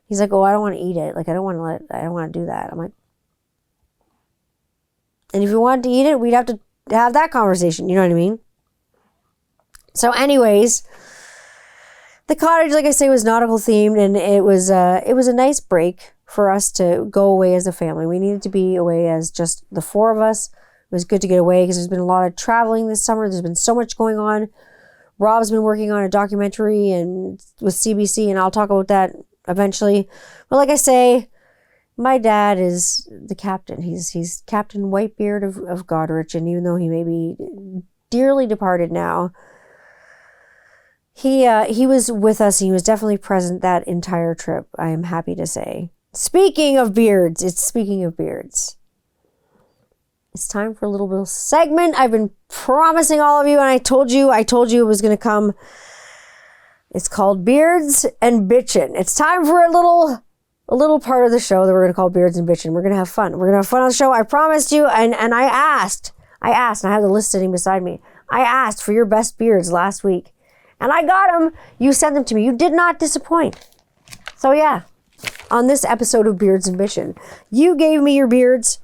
He's like, oh, I don't want to eat it. I don't want to do that. I'm like, and if you wanted to eat it, we'd have to have that conversation. You know what I mean? So anyways, the cottage, like I say, was nautical themed, and it was a nice break for us to go away as a family. We needed to be away as just the four of us. It was good to get away because there's been a lot of traveling this summer. There's been so much going on. Rob's been working on a documentary and with CBC, and I'll talk about that eventually. But like I say, my dad is the captain. He's Captain Whitebeard of Goderich, and even though he may be dearly departed now, he was with us. He was definitely present that entire trip, I am happy to say. Speaking of beards, it's time for a little bit of segment. I've been promising all of you, and I told you it was going to come. It's called Beards N Bitchin. It's time for a little part of the show that we're going to call Beards N Bitchin. We're going to have fun. We're going to have fun on the show. I promised you, and I asked, and I have the list sitting beside me. I asked for your best beards last week, and I got them. You sent them to me. You did not disappoint. So yeah, on this episode of Beards N Bitchin, you gave me your beards.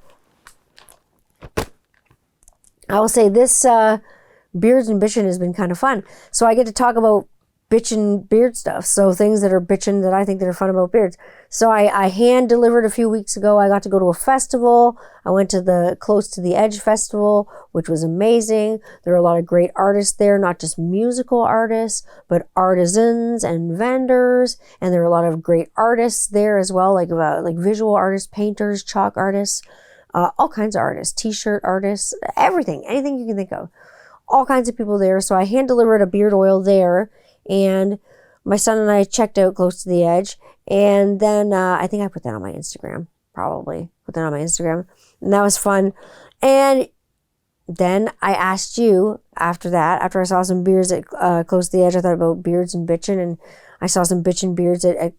I will say this Beards N Bitchin has been kind of fun. So I get to talk about bitchin' beard stuff. So things that are bitchin' that I think that are fun about beards. So I hand delivered a few weeks ago. I got to go to a festival. I went to the Close to the Edge festival, which was amazing. There are a lot of great artists there, not just musical artists, but artisans and vendors. And there are a lot of great artists there as well, like visual artists, painters, chalk artists. All kinds of artists, t-shirt artists, everything, anything you can think of. All kinds of people there. So I hand delivered a beard oil there, and my son and I checked out Close to the Edge. And then I think I put that on my Instagram, probably. Put that on my Instagram. And that was fun. And then I asked you after that, after I saw some beards at Close to the Edge, I thought about Beards N Bitchin, and I saw some bitchin' beards at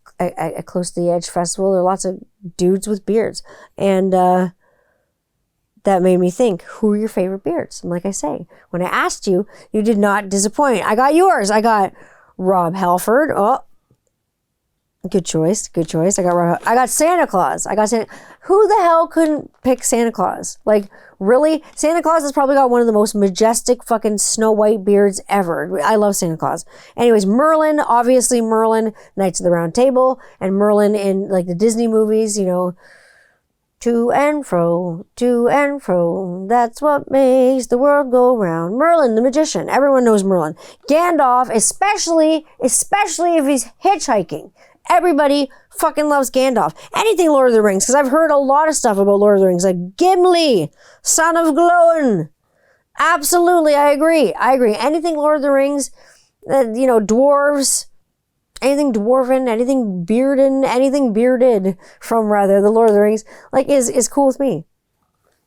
Close to the Edge Festival. There are lots of dudes with beards. And that made me think, who are your favorite beards? And like I say, when I asked you, you did not disappoint. I got yours. I got Rob Halford. Oh, good choice. Good choice. I got Santa Claus. Who the hell couldn't pick Santa Claus? Like, really? Santa Claus has probably got one of the most majestic fucking Snow White beards ever. I love Santa Claus. Anyways, Merlin, obviously Merlin, Knights of the Round Table, and Merlin in like the Disney movies, you know, to and fro, that's what makes the world go round. Merlin, the magician. Everyone knows Merlin. Gandalf, especially if he's hitchhiking. Everybody fucking loves Gandalf. Anything Lord of the Rings, because I've heard a lot of stuff about Lord of the Rings, like Gimli, son of Glóin. Absolutely, I agree. Anything Lord of the Rings, you know, dwarves, anything dwarven, anything bearded from rather the Lord of the Rings, like is cool with me.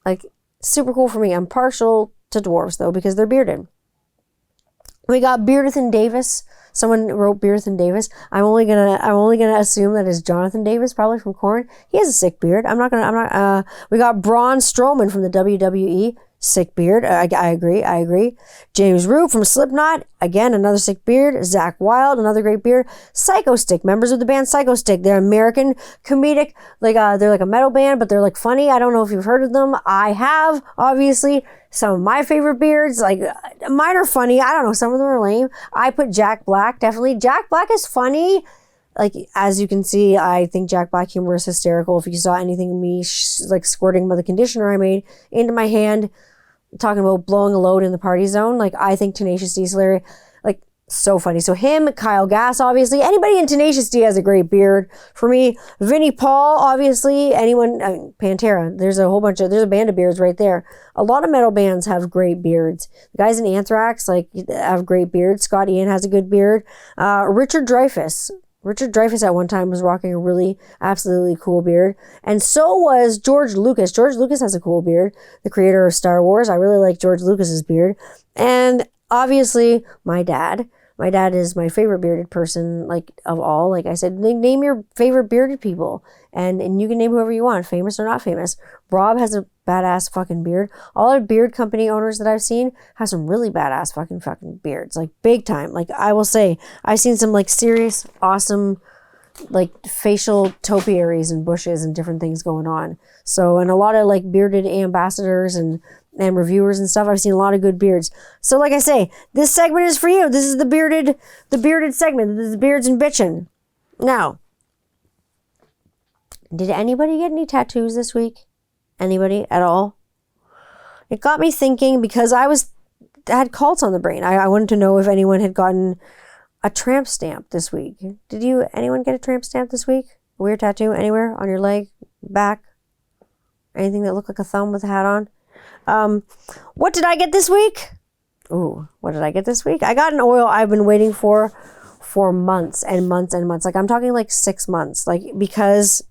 Like, super cool for me. I'm partial to dwarves though, because they're bearded. We got Beardathan Davis. Someone wrote Beardathan Davis. I'm only gonna assume that is Jonathan Davis, probably from Korn. He has a sick beard. We got Braun Strowman from the WWE. Sick beard. I agree. James Root from Slipknot. Again, another sick beard. Zakk Wylde, another great beard. Psycho Stick, members of the band Psycho Stick. They're American comedic, they're like a metal band, but they're like funny. I don't know if you've heard of them. I have, obviously. Some of my favorite beards, like mine are funny. I don't know, some of them are lame. I put Jack Black, definitely. Jack Black is funny. Like, as you can see, I think Jack Black humor is hysterical. If you saw anything of me like squirting by the conditioner I made into my hand, talking about blowing a load in the party zone, like I think Tenacious D is hilarious. Like, so funny. So him, Kyle Gass, obviously. Anybody in Tenacious D has a great beard. For me, Vinnie Paul, obviously. Pantera. There's a band of beards right there. A lot of metal bands have great beards. The guys in Anthrax, like, have great beards. Scott Ian has a good beard. Richard Dreyfuss at one time was rocking a really absolutely cool beard. And so was George Lucas. George Lucas has a cool beard. The creator of Star Wars. I really like George Lucas's beard. And obviously, my dad. My dad is my favorite bearded person, like, of all. Like I said, name your favorite bearded people. And you can name whoever you want, famous or not famous. Rob has a badass fucking beard. All our beard company owners that I've seen have some really badass fucking beards. Like, big time. Like, I will say, I've seen some, like, serious, awesome, like, facial topiaries and bushes and different things going on. So, and a lot of, like, bearded ambassadors and reviewers and stuff. I've seen a lot of good beards. So, like I say, this segment is for you. This is the bearded segment. This is Beards N Bitchin. Now, did anybody get any tattoos this week? Anybody at all? It got me thinking, because I had cults on the brain. I wanted to know if anyone had gotten a tramp stamp this week. Did anyone get a tramp stamp this week? A weird tattoo anywhere on your leg, back? Anything that looked like a thumb with a hat on? What did I get this week? What did I get this week? I got an oil I've been waiting for months and months and months. Like, I'm talking like 6 months, like, because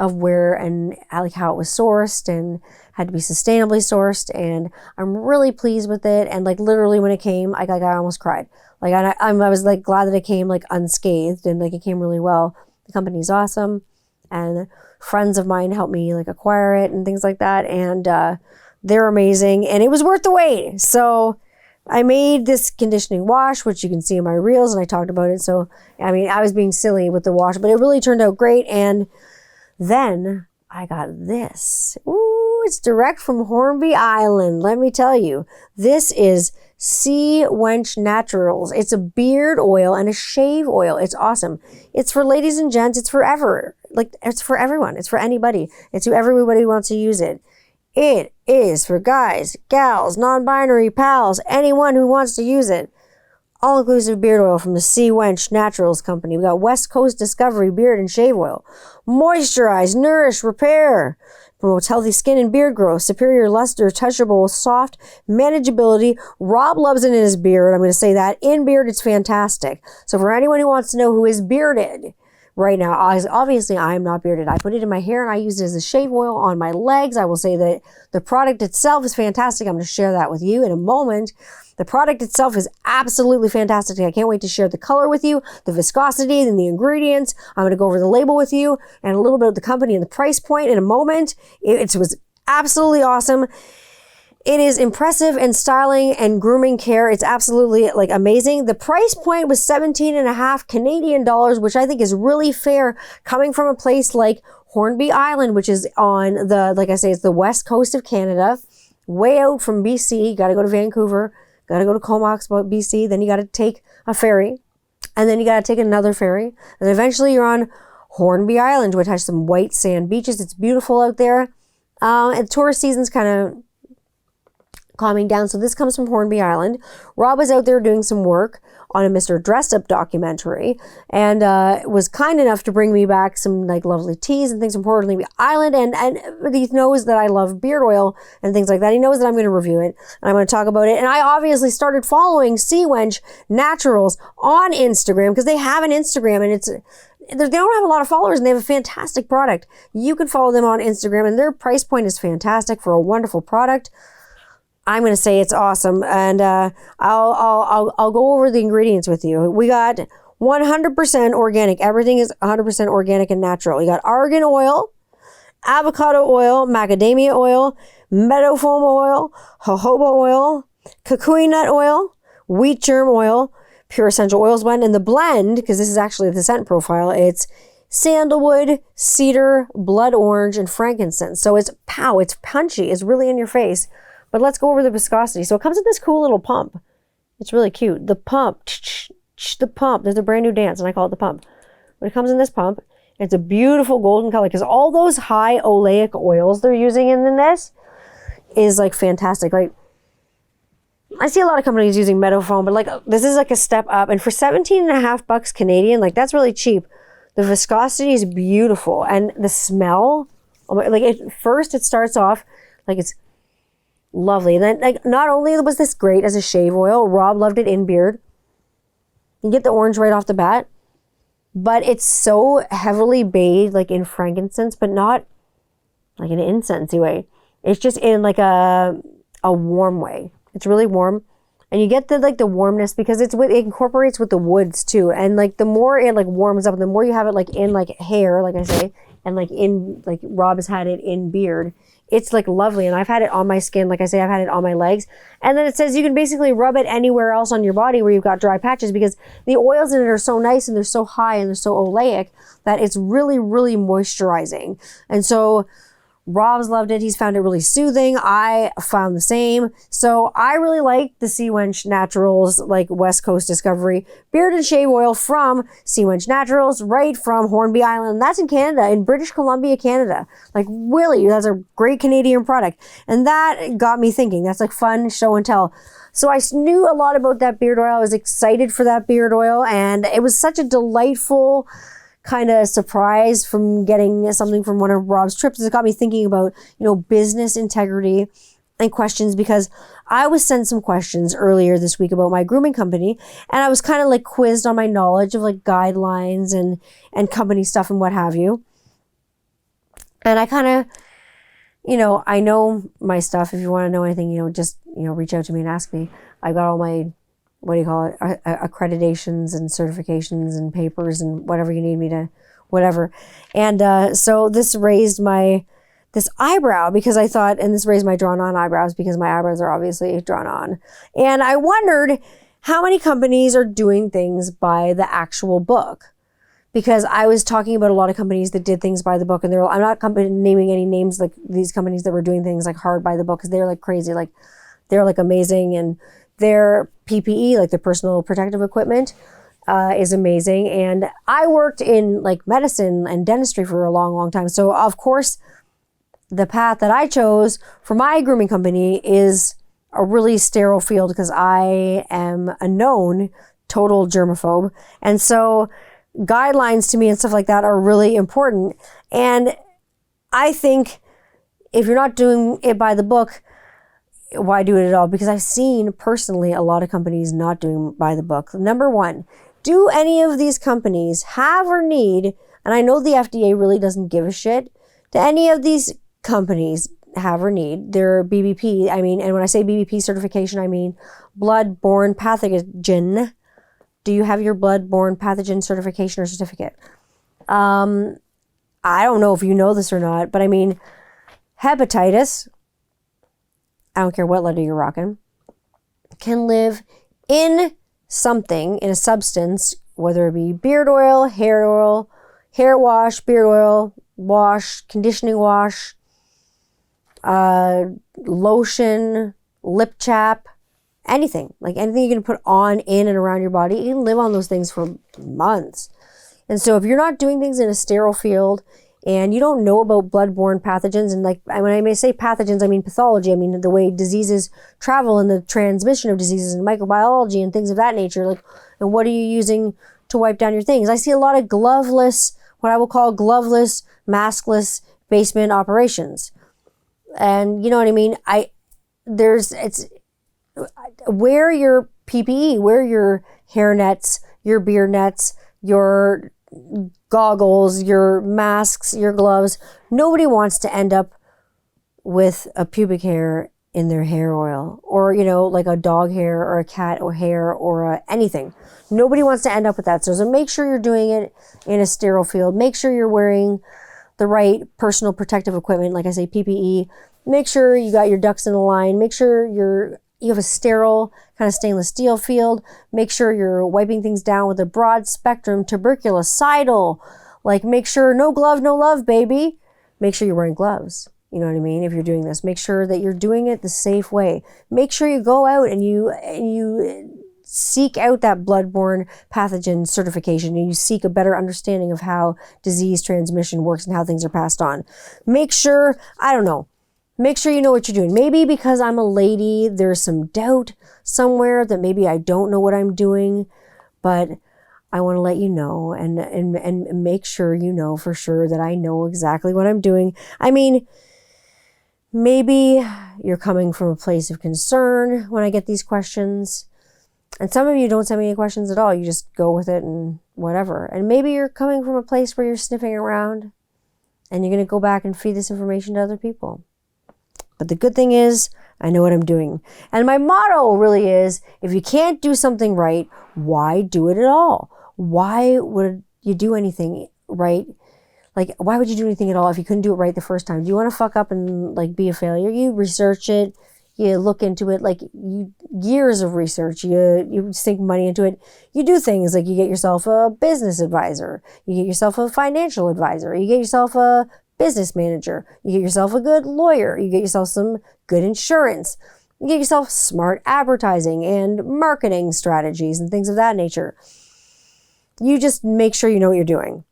of where and how it was sourced and had to be sustainably sourced. And I'm really pleased with it. And like, literally when it came, I almost cried. Like, I was like glad that it came like unscathed, and like it came really well. The company's awesome. And friends of mine helped me like acquire it and things like that. And they're amazing. And it was worth the wait. So I made this conditioning wash, which you can see in my reels, and I talked about it. So, I mean, I was being silly with the wash, but it really turned out great. And then I got this. Ooh, it's direct from Hornby Island. Let me tell you, this is Sea Wench Naturals. It's a beard oil and a shave oil. It's awesome. It's for ladies and gents. It's forever. Like, it's for everyone. It's for anybody. It's who everybody wants to use it. It is for guys, gals, non-binary pals, anyone who wants to use it. All-inclusive beard oil from the Sea Wench Naturals Company. We got West Coast Discovery Beard and Shave Oil. Moisturize, nourish, repair. Promotes healthy skin and beard growth. Superior luster, touchable, soft, manageability. Rob loves it in his beard. I'm going to say that. In beard, it's fantastic. So for anyone who wants to know who is bearded, right now. Obviously, I am not bearded. I put it in my hair and I use it as a shave oil on my legs. I will say that the product itself is fantastic. I'm going to share that with you in a moment. The product itself is absolutely fantastic. I can't wait to share the color with you, the viscosity, and the ingredients. I'm going to go over the label with you and a little bit of the company and the price point in a moment. It was absolutely awesome. It is impressive in styling and grooming care. It's absolutely like amazing. The price point was 17.5 Canadian dollars, which I think is really fair coming from a place like Hornby Island, which is on the, like I say, it's the west coast of Canada, way out from BC. Got to go to Vancouver, got to go to Comox, BC. Then you got to take a ferry, and then you got to take another ferry. And eventually you're on Hornby Island, which has some white sand beaches. It's beautiful out there. And tourist season's kind of calming down. So this comes from Hornby Island. Rob was out there doing some work on a Mr. Dressed Up documentary and was kind enough to bring me back some like lovely teas and things from Hornby Island. And he knows that I love beard oil and things like that. He knows that I'm going to review it and I'm going to talk about it. And I obviously started following Sea Wench Naturals on Instagram because they have an Instagram and they don't have a lot of followers and they have a fantastic product. You can follow them on Instagram and their price point is fantastic for a wonderful product. I'm going to say it's awesome, and I'll go over the ingredients with you. We got 100% organic. Everything is 100% organic and natural. We got argan oil, avocado oil, macadamia oil, meadow foam oil, jojoba oil, kukui nut oil, wheat germ oil, pure essential oils blend. And the blend, because this is actually the scent profile, it's sandalwood, cedar, blood orange, and frankincense. So it's punchy. It's really in your face. But let's go over the viscosity. So it comes in this cool little pump. It's really cute. The pump, the pump. There's a brand new dance and I call it the pump. But it comes in this pump. It's a beautiful golden color because all those high oleic oils they're using in this is like fantastic. Like I see a lot of companies using meadow foam, but like this is like a step up. And for 17.5 bucks Canadian, like that's really cheap. The viscosity is beautiful and the smell, like at first it starts off like it's lovely. And then like not only was this great as a shave oil, Rob loved it in beard. You get the orange right off the bat, but it's so heavily bathed like in frankincense, but not like in an incensey way. It's just in like a warm way. It's really warm. And you get the warmness because it incorporates with the woods too. And like the more it like warms up, the more you have it like in like hair, like I say, and like in like Rob has had it in beard. It's like lovely. And I've had it on my skin. Like I say, I've had it on my legs. And then it says you can basically rub it anywhere else on your body where you've got dry patches because the oils in it are so nice and they're so high and they're so oleic that it's really, really moisturizing. And so Rob's loved it. He's found it really soothing. I found the same. So I really like the Sea Wench Naturals, like West Coast Discovery beard and shave oil from Sea Wench Naturals, right from Hornby Island. That's in Canada, in British Columbia, Canada. Like really, that's a great Canadian product. And that got me thinking. That's like fun show and tell. So I knew a lot about that beard oil. I was excited for that beard oil. And it was such a delightful kind of surprise from getting something from one of Rob's trips. It got me thinking about, business integrity and questions because I was sent some questions earlier this week about my grooming company and I was kind of like quizzed on my knowledge of like guidelines and company stuff and what have you. And I kind of, I know my stuff. If you want to know anything, just, reach out to me and ask me. I got all my accreditations and certifications and papers and whatever you need me to, whatever. And so this raised this eyebrow because I thought, and this raised my drawn on eyebrows because my eyebrows are obviously drawn on. And I wondered how many companies are doing things by the actual book. Because I was talking about a lot of companies that did things by the book and I'm not naming any names like these companies that were doing things like hard by the book because they're like crazy, like they're like amazing and their PPE, like the personal protective equipment, is amazing. And I worked in like medicine and dentistry for a long, long time. So of course, the path that I chose for my grooming company is a really sterile field because I am a known total germaphobe. And so guidelines to me and stuff like that are really important. And I think if you're not doing it by the book, why do it at all? Because I've seen personally a lot of companies not doing by the book. Number one, Do any of these companies have or need, and I know the FDA really doesn't give a shit, do any of these companies have or need their BBP, and when I say BBP certification, I mean blood-borne pathogen. Do you have your blood-borne pathogen certification or certificate? I don't know if you know this or not, but hepatitis, I don't care what letter you're rocking, can live in something, in a substance, whether it be beard oil, hair wash, beard oil, wash, conditioning wash, lotion, lip chap, anything. Like anything you can put on, in, and around your body, you can live on those things for months. And so if you're not doing things in a sterile field and you don't know about blood-borne pathogens, and when I may say pathogens, I mean pathology, the way diseases travel and the transmission of diseases and microbiology and things of that nature, and what are you using to wipe down your things? I see a lot of gloveless, what I will call gloveless, maskless basement operations. And you know what I mean? Wear your PPE, wear your hair nets, your beard nets, your goggles, your masks, your gloves. Nobody wants to end up with a pubic hair in their hair oil, or like a dog hair or a cat or hair or anything. Nobody wants to end up with that. So make sure you're doing it in a sterile field. Make sure you're wearing the right personal protective equipment, like I say, PPE. Make sure you got your ducks in a line. Make sure you have a sterile kind of stainless steel field. Make sure you're wiping things down with a broad spectrum tuberculocidal. Make sure no glove, no love, baby. Make sure you're wearing gloves. You know what I mean? If you're doing this, make sure that you're doing it the safe way. Make sure you go out and you seek out that bloodborne pathogen certification, and you seek a better understanding of how disease transmission works and how things are passed on. Make sure you know what you're doing. Maybe because I'm a lady, there's some doubt somewhere that maybe I don't know what I'm doing, but I want to let you know and make sure you know for sure that I know exactly what I'm doing. Maybe you're coming from a place of concern when I get these questions. And some of you don't send me any questions at all. You just go with it and whatever. And maybe you're coming from a place where you're sniffing around and you're going to go back and feed this information to other people. But the good thing is, I know what I'm doing. And my motto really is, if you can't do something right, why do it at all? Why would you do anything right? Why would you do anything at all if you couldn't do it right the first time? Do you want to fuck up and be a failure? You research it. You look into it, years of research. You sink money into it. You do things like you get yourself a business advisor. You get yourself a financial advisor. You get yourself a business manager. You get yourself a good lawyer. You get yourself some good insurance. You get yourself smart advertising and marketing strategies and things of that nature. You just make sure you know what you're doing.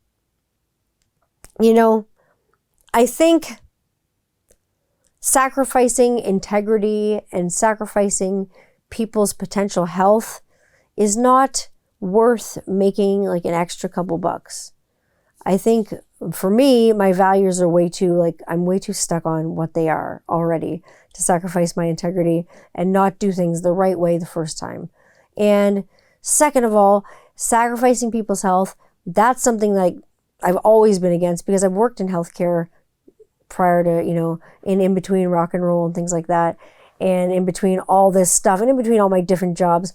I think sacrificing integrity and sacrificing people's potential health is not worth making an extra couple bucks. I think for me, my values are I'm way too stuck on what they are already to sacrifice my integrity and not do things the right way the first time. And second of all, sacrificing people's health, that's something I've always been against, because I've worked in healthcare prior to, in between rock and roll and things like that. And in between all this stuff and in between all my different jobs,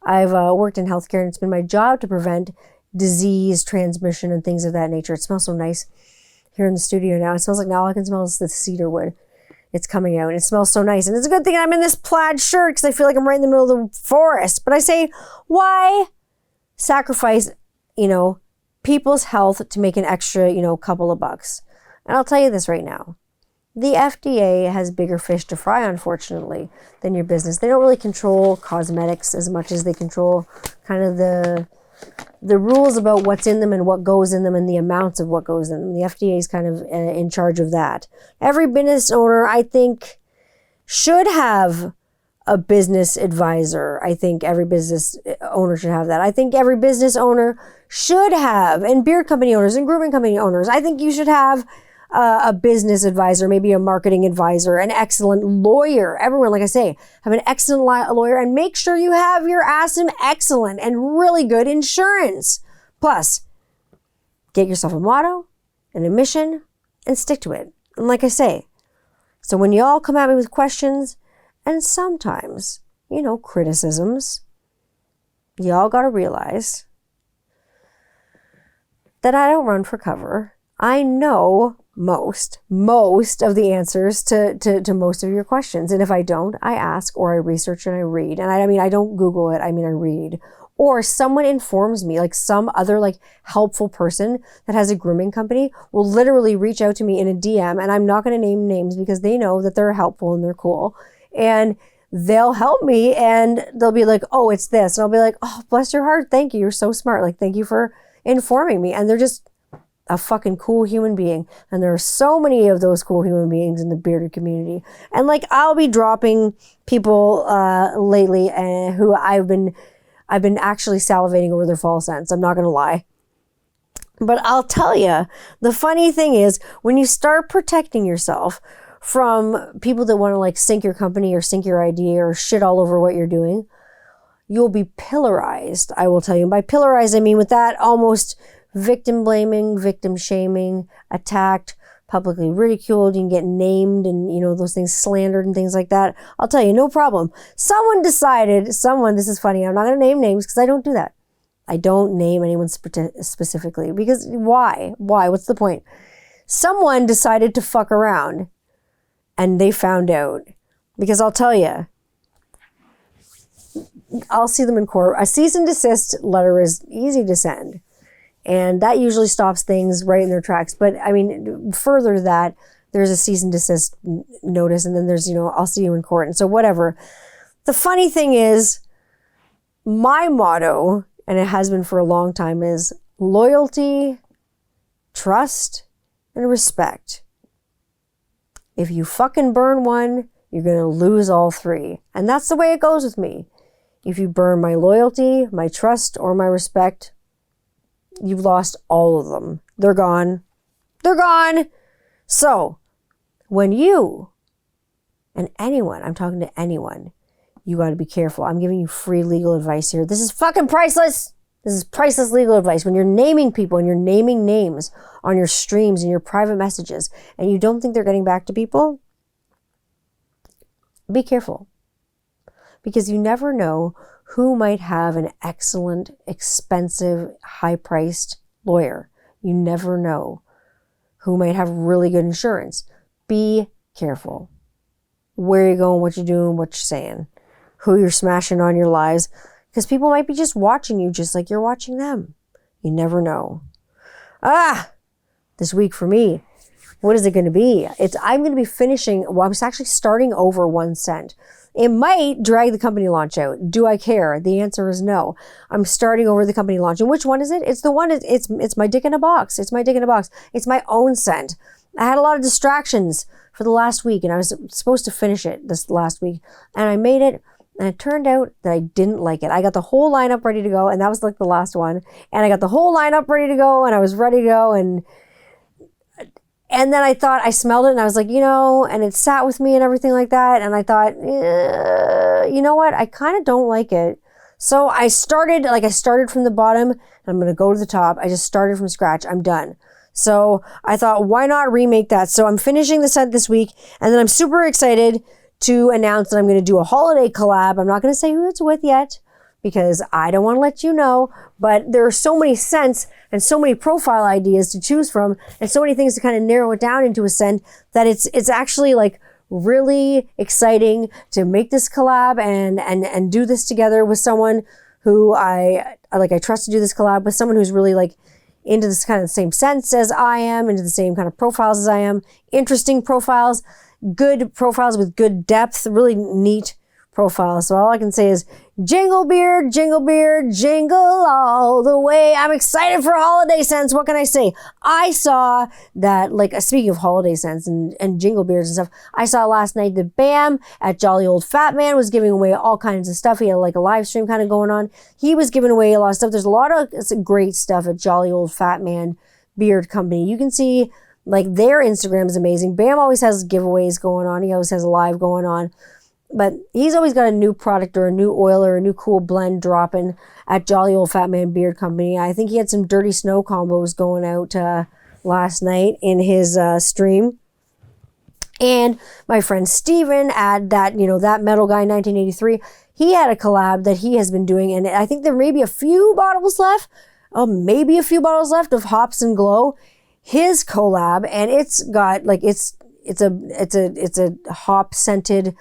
I've worked in healthcare, and it's been my job to prevent disease transmission and things of that nature. It smells so nice here in the studio now. It smells now I can smell the cedar wood. It's coming out and it smells so nice. And it's a good thing I'm in this plaid shirt, because I feel like I'm right in the middle of the forest. But I say, why sacrifice, people's health to make an extra, couple of bucks? And I'll tell you this right now. The FDA has bigger fish to fry, unfortunately, than your business. They don't really control cosmetics as much as they control kind of the rules about what's in them and what goes in them and the amounts of what goes in them. The FDA is kind of in charge of that. Every business owner, I think, should have a business advisor. I think every business owner should have that. I think every business owner should have, and beard company owners and grooming company owners, I think you should have a business advisor, maybe a marketing advisor, an excellent lawyer. Everyone, like I say, have an excellent lawyer, and make sure you have your ass in excellent and really good insurance. Plus, get yourself a motto and a mission and stick to it. And like I say, so when y'all come at me with questions and sometimes, criticisms, y'all got to realize that I don't run for cover. I know most of the answers to most of your questions. And if I don't, I ask or I research and I read. And I don't Google it. I read. Or someone informs me, like some other helpful person that has a grooming company will literally reach out to me in a DM, and I'm not going to name names because they know that they're helpful and they're cool. And they'll help me and they'll be like, oh, it's this. And I'll be like, oh, bless your heart. Thank you. You're so smart. Thank you for informing me. And they're just a fucking cool human being. And there are so many of those cool human beings in the bearded community. And I'll be dropping people lately who I've been actually salivating over their fall scents. I'm not going to lie. But I'll tell you, the funny thing is when you start protecting yourself from people that want to sink your company or sink your idea or shit all over what you're doing, you'll be pillarized, I will tell you. And by pillarized, I mean with that almost victim blaming, victim shaming, attacked, publicly ridiculed. You can get named and, those things, slandered and things like that. I'll tell you, no problem. This is funny. I'm not going to name names because I don't do that. I don't name anyone specifically because why? What's the point? Someone decided to fuck around and they found out, because I'll tell you, I'll see them in court. A cease and desist letter is easy to send. And that usually stops things right in their tracks. But further that, there's a cease and desist notice, and then there's, I'll see you in court. And so whatever. The funny thing is, my motto, and it has been for a long time, is loyalty, trust, and respect. If you fucking burn one, you're going to lose all three. And that's the way it goes with me. If you burn my loyalty, my trust, or my respect, you've lost all of them. They're gone. They're gone. So, when you, and anyone, I'm talking to anyone, you got to be careful. I'm giving you free legal advice here. This is fucking priceless. This is priceless legal advice. When you're naming people and you're naming names on your streams and your private messages, and you don't think they're getting back to people, be careful. Because you never know who might have an excellent, expensive, high-priced lawyer. You never know who might have really good insurance. Be careful. Where you're going, what you're doing, what you're saying, who you're smashing on your lives. Because people might be just watching you just like you're watching them. You never know. This week for me, what is it going to be? I'm going to be finishing, I'm actually starting over 1 cent. It might drag the company launch out. Do I care? The answer is no. I'm starting over the company launch. And which one is it? It's the one, it's my dick in a box. It's my dick in a box. It's my own scent. I had a lot of distractions for the last week, and I was supposed to finish it this last week, and I made it, and it turned out that I didn't like it. I got the whole lineup ready to go, and that was the last one, and I got the whole lineup ready to go, and I was ready to go, and then I thought, I smelled it and I was like, and it sat with me and everything like that. And I thought, you know what? I kind of don't like it. So I started from the bottom and I'm going to go to the top. I just started from scratch. I'm done. So I thought, why not remake that? So I'm finishing the scent this week. And then I'm super excited to announce that I'm going to do a holiday collab. I'm not going to say who it's with yet, because I don't want to let you know, but there are so many scents and so many profile ideas to choose from and so many things to kind of narrow it down into a scent that it's actually really exciting to make this collab and do this together with someone who I trust to do this collab with, someone who's really into this kind of the same scents as I am, into the same kind of profiles as I am, interesting profiles, good profiles with good depth, really neat profiles. So all I can say is jingle beard, jingle all the way. I'm excited for holiday scents. What can I say? I saw that, speaking of holiday scents and jingle beards and stuff, I saw last night that Bam at Jolly Old Fat Man was giving away all kinds of stuff. He had a live stream kind of going on. He was giving away a lot of stuff. There's a lot of great stuff at Jolly Old Fat Man Beard Company. You can see Like their Instagram is amazing. Bam always has giveaways going on. He always has a live going on. But he's always got a new product or a new oil or a new cool blend dropping at Jolly Old Fat Man Beard Company. I think he had some Dirty Snow combos going out last night in his stream. And my friend Steven at that Metal Guy 1983, he had a collab that he has been doing. And I think there may be a few bottles left. Maybe a few bottles left of Hops and Glow. His collab, and it's got like it's a hop scented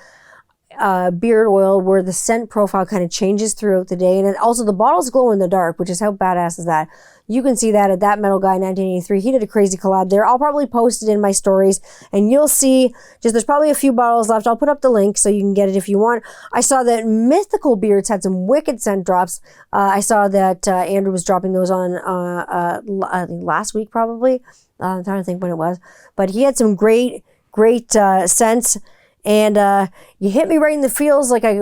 beard oil where the scent profile kind of changes throughout the day, and then also the bottles glow in the dark, which is how badass is that. You can see that at that Metal Guy 1983. He did a crazy collab there. I'll probably post it in my stories, and you'll see there's probably a few bottles left. I'll put up the link so you can get it if you want. I saw that Mythical Beards had some wicked scent drops. I saw that Andrew was dropping those on I think last week probably. I'm trying to think when it was, but he had some great scents. And you hit me right in the feels, you hit me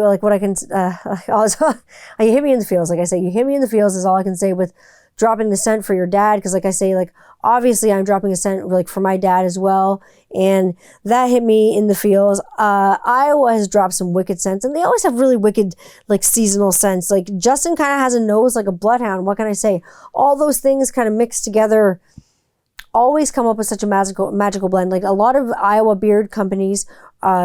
in the feels, like I say, you hit me in the feels is all I can say with dropping the scent for your dad, because like I say, obviously I'm dropping a scent for my dad as well, and that hit me in the feels. Iowa has dropped some wicked scents, and they always have really wicked seasonal scents. Like Justin kind of has a nose like a bloodhound. What can I say? All those things kind of mixed together always come up with such a magical blend. Like a lot of Iowa beard companies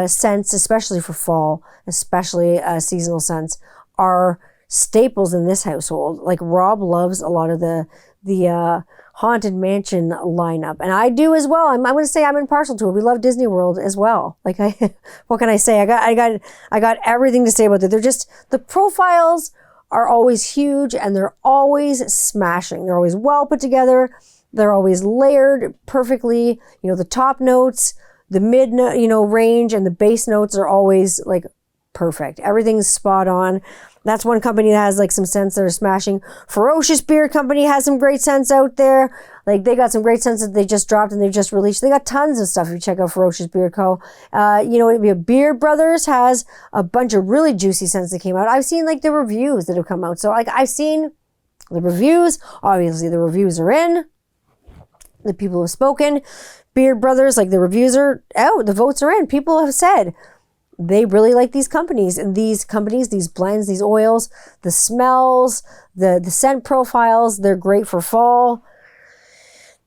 scents, especially for fall, especially seasonal scents, are staples in this household. Like Rob loves a lot of the Haunted Mansion lineup, and I do as well. I'm going to say I'm impartial to it. We love Disney World as well. What can I say? I got everything to say about it. They're just, the profiles are always huge, and they're always smashing. They're always well put together. They're always layered perfectly. The top notes, the mid range, and the base notes are always perfect. Everything's spot on. That's one company that has some scents that are smashing. Ferocious Beard Company has some great scents out there. They got some great scents that they just dropped and they've just released. They got tons of stuff if you check out Ferocious Beard Co. Beard Brothers has a bunch of really juicy scents that came out. I've seen the reviews that have come out. So I've seen the reviews. Obviously the reviews are in. The people have spoken. Beard Brothers, the reviews are out. The votes are in. People have said they really like these companies, these blends, these oils, the smells, the scent profiles. They're great for fall.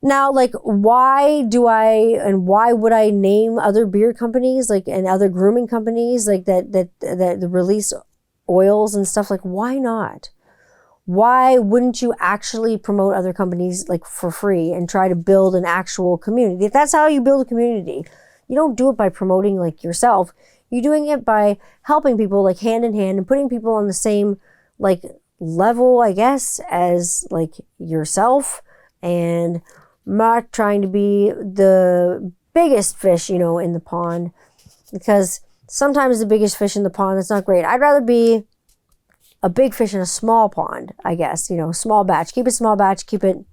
Now, why would I name other beard companies and other grooming companies that release oils and stuff? Why not? Why wouldn't you actually promote other companies for free and try to build an actual community? If that's how you build a community, you don't do it by promoting yourself. You're doing it by helping people hand in hand and putting people on the same level, I guess, as yourself, and not trying to be the biggest fish, in the pond, because sometimes the biggest fish in the pond, that's not great. I'd rather be a big fish in a small pond, I guess, small batch. Keep it small batch, keep it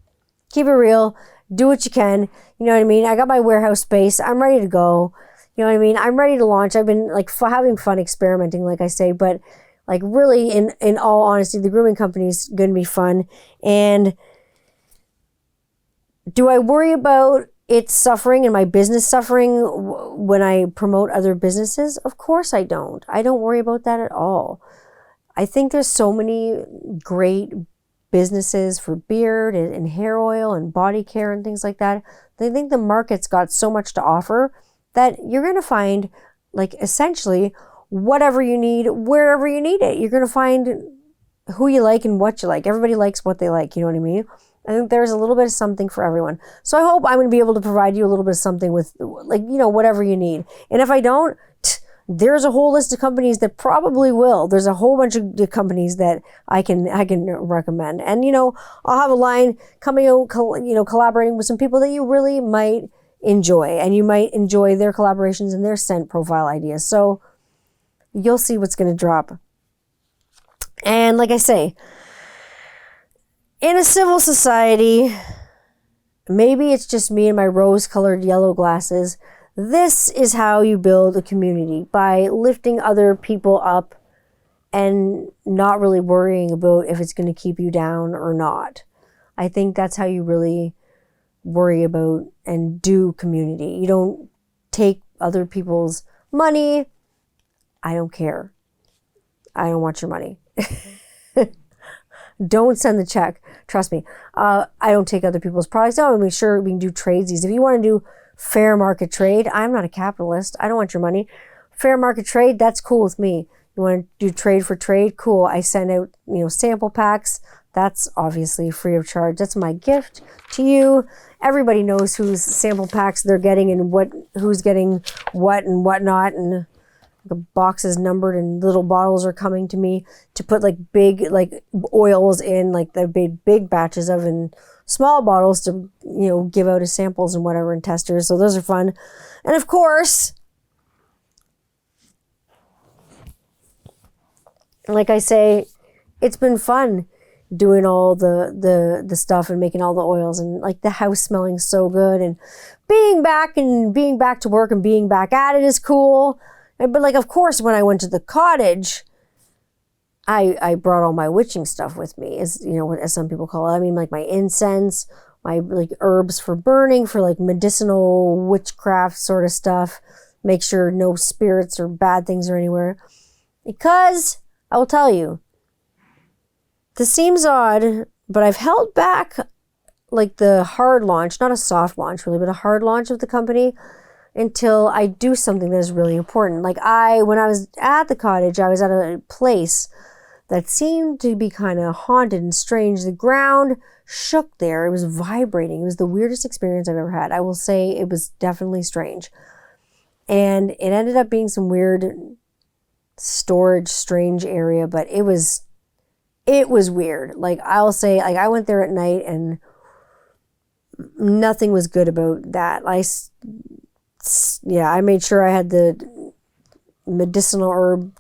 real, do what you can. You know what I mean? I got my warehouse space. I'm ready to go. You know what I mean? I'm ready to launch. I've been having fun experimenting, like I say, but really in all honesty, the grooming company is going to be fun. And do I worry about it suffering and my business suffering when I promote other businesses? Of course I don't. I don't worry about that at all. I think there's so many great businesses for beard and hair oil and body care and things like that. I think the market's got so much to offer that you're going to find essentially whatever you need, wherever you need it. You're going to find who you like and what you like. Everybody likes what they like. You know what I mean? I think there's a little bit of something for everyone. So I hope I'm going to be able to provide you a little bit of something with whatever you need. And if I don't, there's a whole list of companies that probably will. There's a whole bunch of companies that I can recommend. And, I'll have a line coming out, collaborating with some people that you really might enjoy. And you might enjoy their collaborations and their scent profile ideas. So you'll see what's going to drop. And like I say, in a civil society, maybe it's just me and my rose-colored yellow glasses. This is how you build a community, by lifting other people up and not really worrying about if it's going to keep you down or not. I think that's how you really worry about and do community. You don't take other people's money. I don't care. I don't want your money. Don't send the check. Trust me. I don't take other people's products. I want to make sure we can do tradesies. If you want to do fair market trade, I'm not a capitalist. I don't want your money. Fair market trade, that's cool with me. You want to do trade for trade? Cool. I send out, sample packs. That's obviously free of charge. That's my gift to you. Everybody knows whose sample packs they're getting and who's getting what and whatnot. And the box is numbered and little bottles are coming to me to put big oils in, the big batches of, and small bottles to give out as samples and whatever, and testers. So those are fun. And of course, like I say, it's been fun doing all the stuff and making all the oils, and the house smelling so good, and being back to work and being back at it is cool. But of course, when I went to the cottage, I brought all my witching stuff with me, as some people call it. I mean, my incense, my herbs for burning, for medicinal witchcraft sort of stuff. Make sure no spirits or bad things are anywhere. Because I will tell you, this seems odd, but I've held back the hard launch, not a soft launch really, but a hard launch of the company, until I do something that is really important. When I was at the cottage, I was at a place that seemed to be kind of haunted and strange. The ground shook there. It was vibrating. It was the weirdest experience I've ever had. I will say it was definitely strange. And it ended up being some weird storage, strange area, but it was weird. I'll say, I went there at night and nothing was good about that. I made sure I had the medicinal herb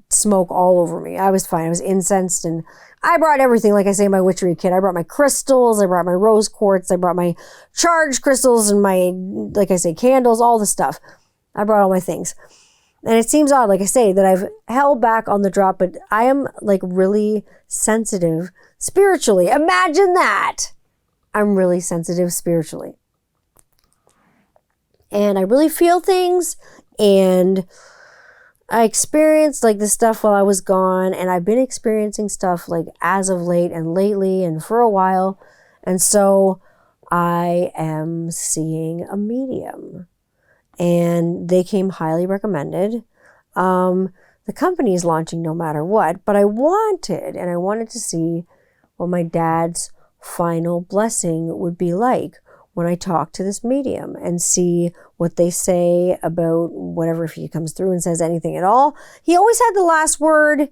smoke all over me. I was fine. I was incensed, and I brought everything, like I say, in my witchery kit. I brought my crystals, I brought my rose quartz, I brought my charged crystals and my, like I say, candles, all the stuff. I brought all my things. And it seems odd, like I say, that I've held back on the drop, but I am really sensitive spiritually. Imagine that. I'm really sensitive spiritually. And I really feel things, and I experienced this stuff while I was gone, and I've been experiencing stuff as of late and lately and for a while. And so I am seeing a medium, and they came highly recommended. The company is launching no matter what, but I wanted to see what my dad's final blessing would be like when I talk to this medium, and see what they say about whatever, if he comes through and says anything at all. He always had the last word,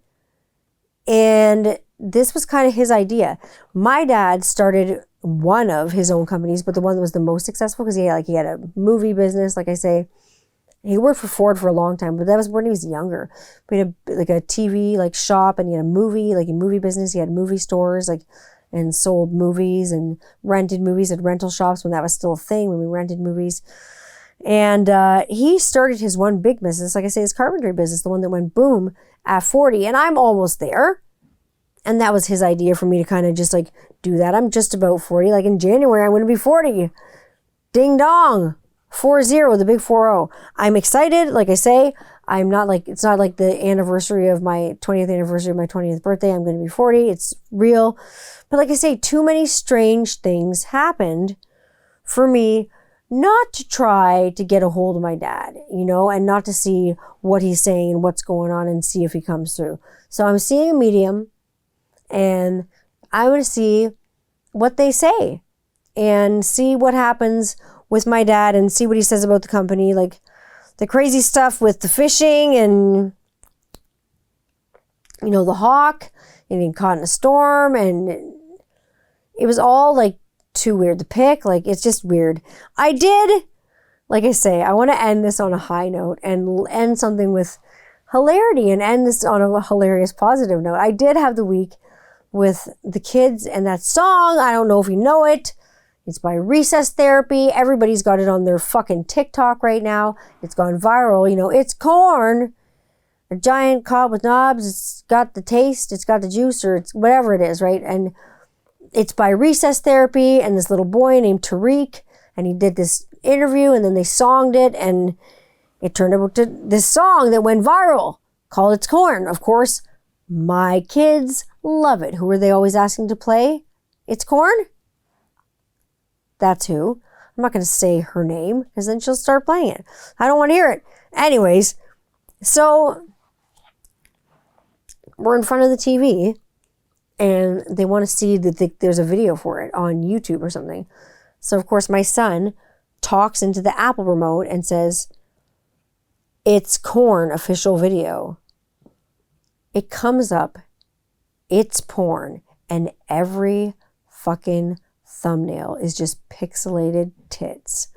and this was kind of his idea. My dad started one of his own companies, but the one that was the most successful, because he had a movie business, like I say. He worked for Ford for a long time, but that was when he was younger. He had a TV shop, and he had a movie business. He had movie stores, and sold movies and rented movies at rental shops when that was still a thing, when we rented movies. And he started his one big business, like I say, his carpentry business, the one that went boom at 40. And I'm almost there. And that was his idea for me to kind of just do that. I'm just about 40. In January, I'm going to be 40. Ding dong. 40, the big 40. I'm excited. Like I say, I'm not it's not the anniversary of my 20th anniversary of my 20th birthday. I'm going to be 40. It's real. But like I say, too many strange things happened for me not to try to get a hold of my dad, and not to see what he's saying and what's going on and see if he comes through. So I'm seeing a medium, and I want to see what they say and see what happens with my dad, and see what he says about the company, the crazy stuff with the fishing and, the hawk getting caught in a storm, and it was all too weird. The pick, it's just weird. I did, like I say, I want to end this on a high note and end something with hilarity and end this on a hilarious positive note. I did have the week with the kids and that song. I don't know if you know it. It's by Recess Therapy. Everybody's got it on their fucking TikTok right now. It's gone viral. It's corn, a giant cob with knobs. It's got the taste. It's got the juice, or it's whatever it is, right? And It's by Recess Therapy and this little boy named Tariq, and he did this interview, and then they songed it, and it turned out to this song that went viral called It's Corn. Of course, my kids love it. Who are they always asking to play It's Corn? That's who. I'm not going to say her name because then she'll start playing it. I don't want to hear it. Anyways, so we're in front of the TV and they want to see that there's a video for it on YouTube or something. So, of course, my son talks into the Apple remote and says, It's Corn official video. It comes up, it's porn, and every fucking thumbnail is just pixelated tits.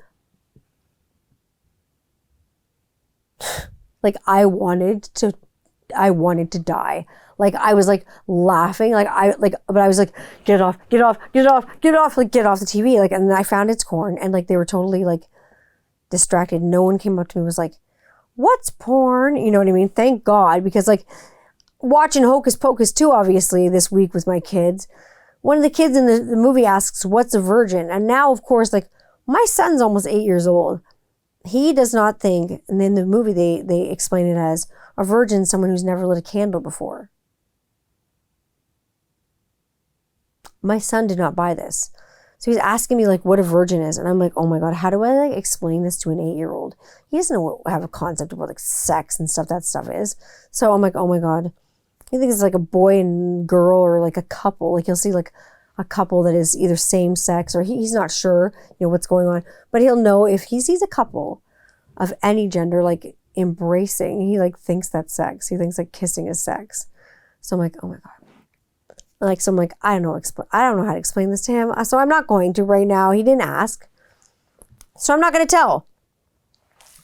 Like I wanted to die. Like I was like laughing, but I was like, get off, like get off the TV. Like, and then I found It's Corn, and like they were totally like distracted. No one came up to me and was like, what's porn? You know what I mean? Thank God, because like watching Hocus Pocus 2, obviously, this week with my kids, one of the kids in the movie asks, what's a virgin? And now, of course, like my son's almost 8 years old. He does not think, and in the movie they explain it as a virgin, someone who's never lit a candle before. My son did not buy this. So he's asking me like what a virgin is. And I'm like, oh my God, how do I like explain this to an 8-year-old? He doesn't have a concept of what like sex and stuff, that stuff is. So I'm like, oh my God. He thinks it's like a boy and girl or like a couple. Like he'll see like a couple that is either same sex or he's not sure, what's going on. But he'll know if he sees a couple of any gender like embracing, he like thinks that's sex. He thinks like kissing is sex. So I'm like, oh my God. So I'm like, I don't know how to explain this to him. So I'm not going to right now. He didn't ask. So I'm not going to tell.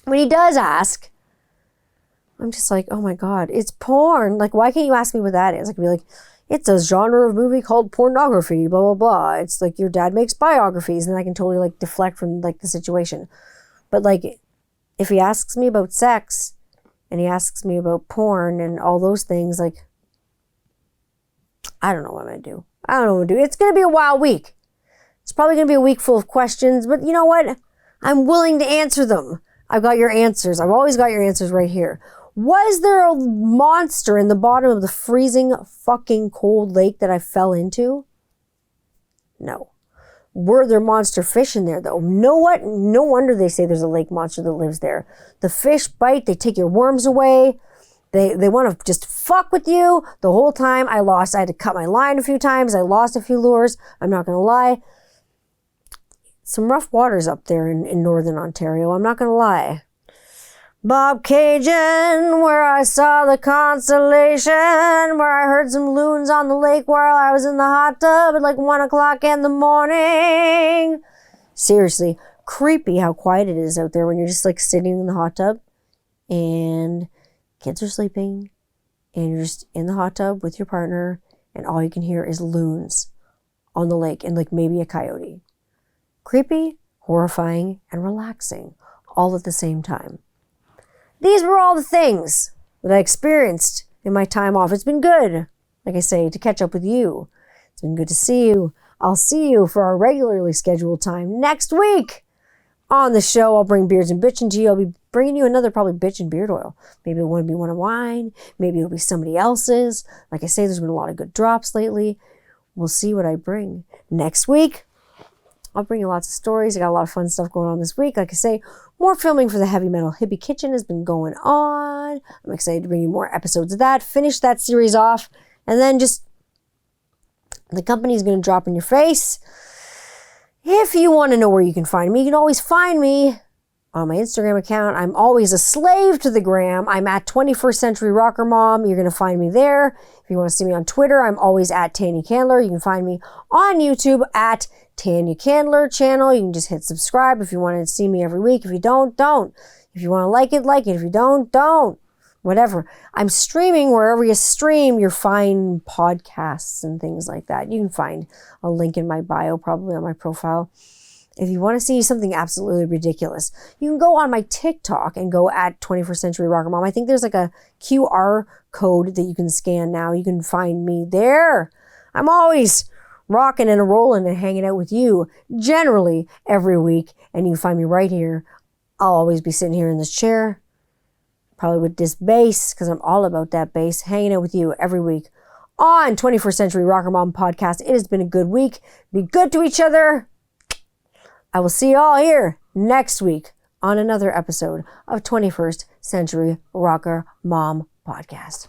When he does ask, I'm just like, oh my God, it's porn. Like, why can't you ask me what that is? I could be like, it's a genre of movie called pornography, blah, blah, blah. It's like your dad makes biographies, and I can totally like deflect from like the situation. But like, if he asks me about sex and he asks me about porn and all those things, like, I don't know what I'm going to do. I don't know what I'm going to do. It's going to be a wild week. It's probably going to be a week full of questions, but you know what? I'm willing to answer them. I've got your answers. I've always got your answers right here. Was there a monster in the bottom of the freezing fucking cold lake that I fell into? No. Were there monster fish in there though? Know what? No wonder they say there's a lake monster that lives there. The fish bite, they take your worms away. They want to just fuck with you the whole time. I had to cut my line a few times. I lost a few lures. I'm not going to lie. Some rough waters up there in northern Ontario. I'm not going to lie. Bob Cajun, where I saw the constellation, where I heard some loons on the lake while I was in the hot tub at like 1 o'clock in the morning. Seriously, creepy how quiet it is out there when you're just like sitting in the hot tub and kids are sleeping and you're just in the hot tub with your partner and all you can hear is loons on the lake and like maybe a coyote. Creepy, horrifying, and relaxing all at the same time. These were all the things that I experienced in my time off. It's been good, like I say, to catch up with you. It's been good to see you. I'll see you for our regularly scheduled time next week. On the show, I'll bring Beards N Bitchin to you. I'll be bringing you another probably bitch and beard oil. Maybe it won't be one of mine. Maybe it'll be somebody else's. Like I say, there's been a lot of good drops lately. We'll see what I bring. Next week, I'll bring you lots of stories. I got a lot of fun stuff going on this week. Like I say, more filming for the Heavy Metal Hippie Kitchen has been going on. I'm excited to bring you more episodes of that. Finish that series off. And then just, the company's going to drop in your face. If you want to know where you can find me, you can always find me on my Instagram account. I'm always a slave to the gram. I'm at 21st Century Rocker Mom. You're going to find me there. If you want to see me on Twitter, I'm always at Tanya Candler. You can find me on YouTube at Tanya Candler channel. You can just hit subscribe if you want to see me every week. If you don't, don't. If you want to like it, like it. If you don't, don't. Whatever. I'm streaming wherever you stream your fine podcasts and things like that. You can find a link in my bio, probably on my profile. If you want to see something absolutely ridiculous, you can go on my TikTok and go at 21st Century Rocker Mom. I think there's like a QR code that you can scan now. You can find me there. I'm always rocking and rolling and hanging out with you generally every week. And you find me right here. I'll always be sitting here in this chair, probably with this bass, because I'm all about that bass, hanging out with you every week on 21st Century Rocker Mom Podcast. It has been a good week. Be good to each other. I will see you all here next week on another episode of 21st Century Rocker Mom Podcast.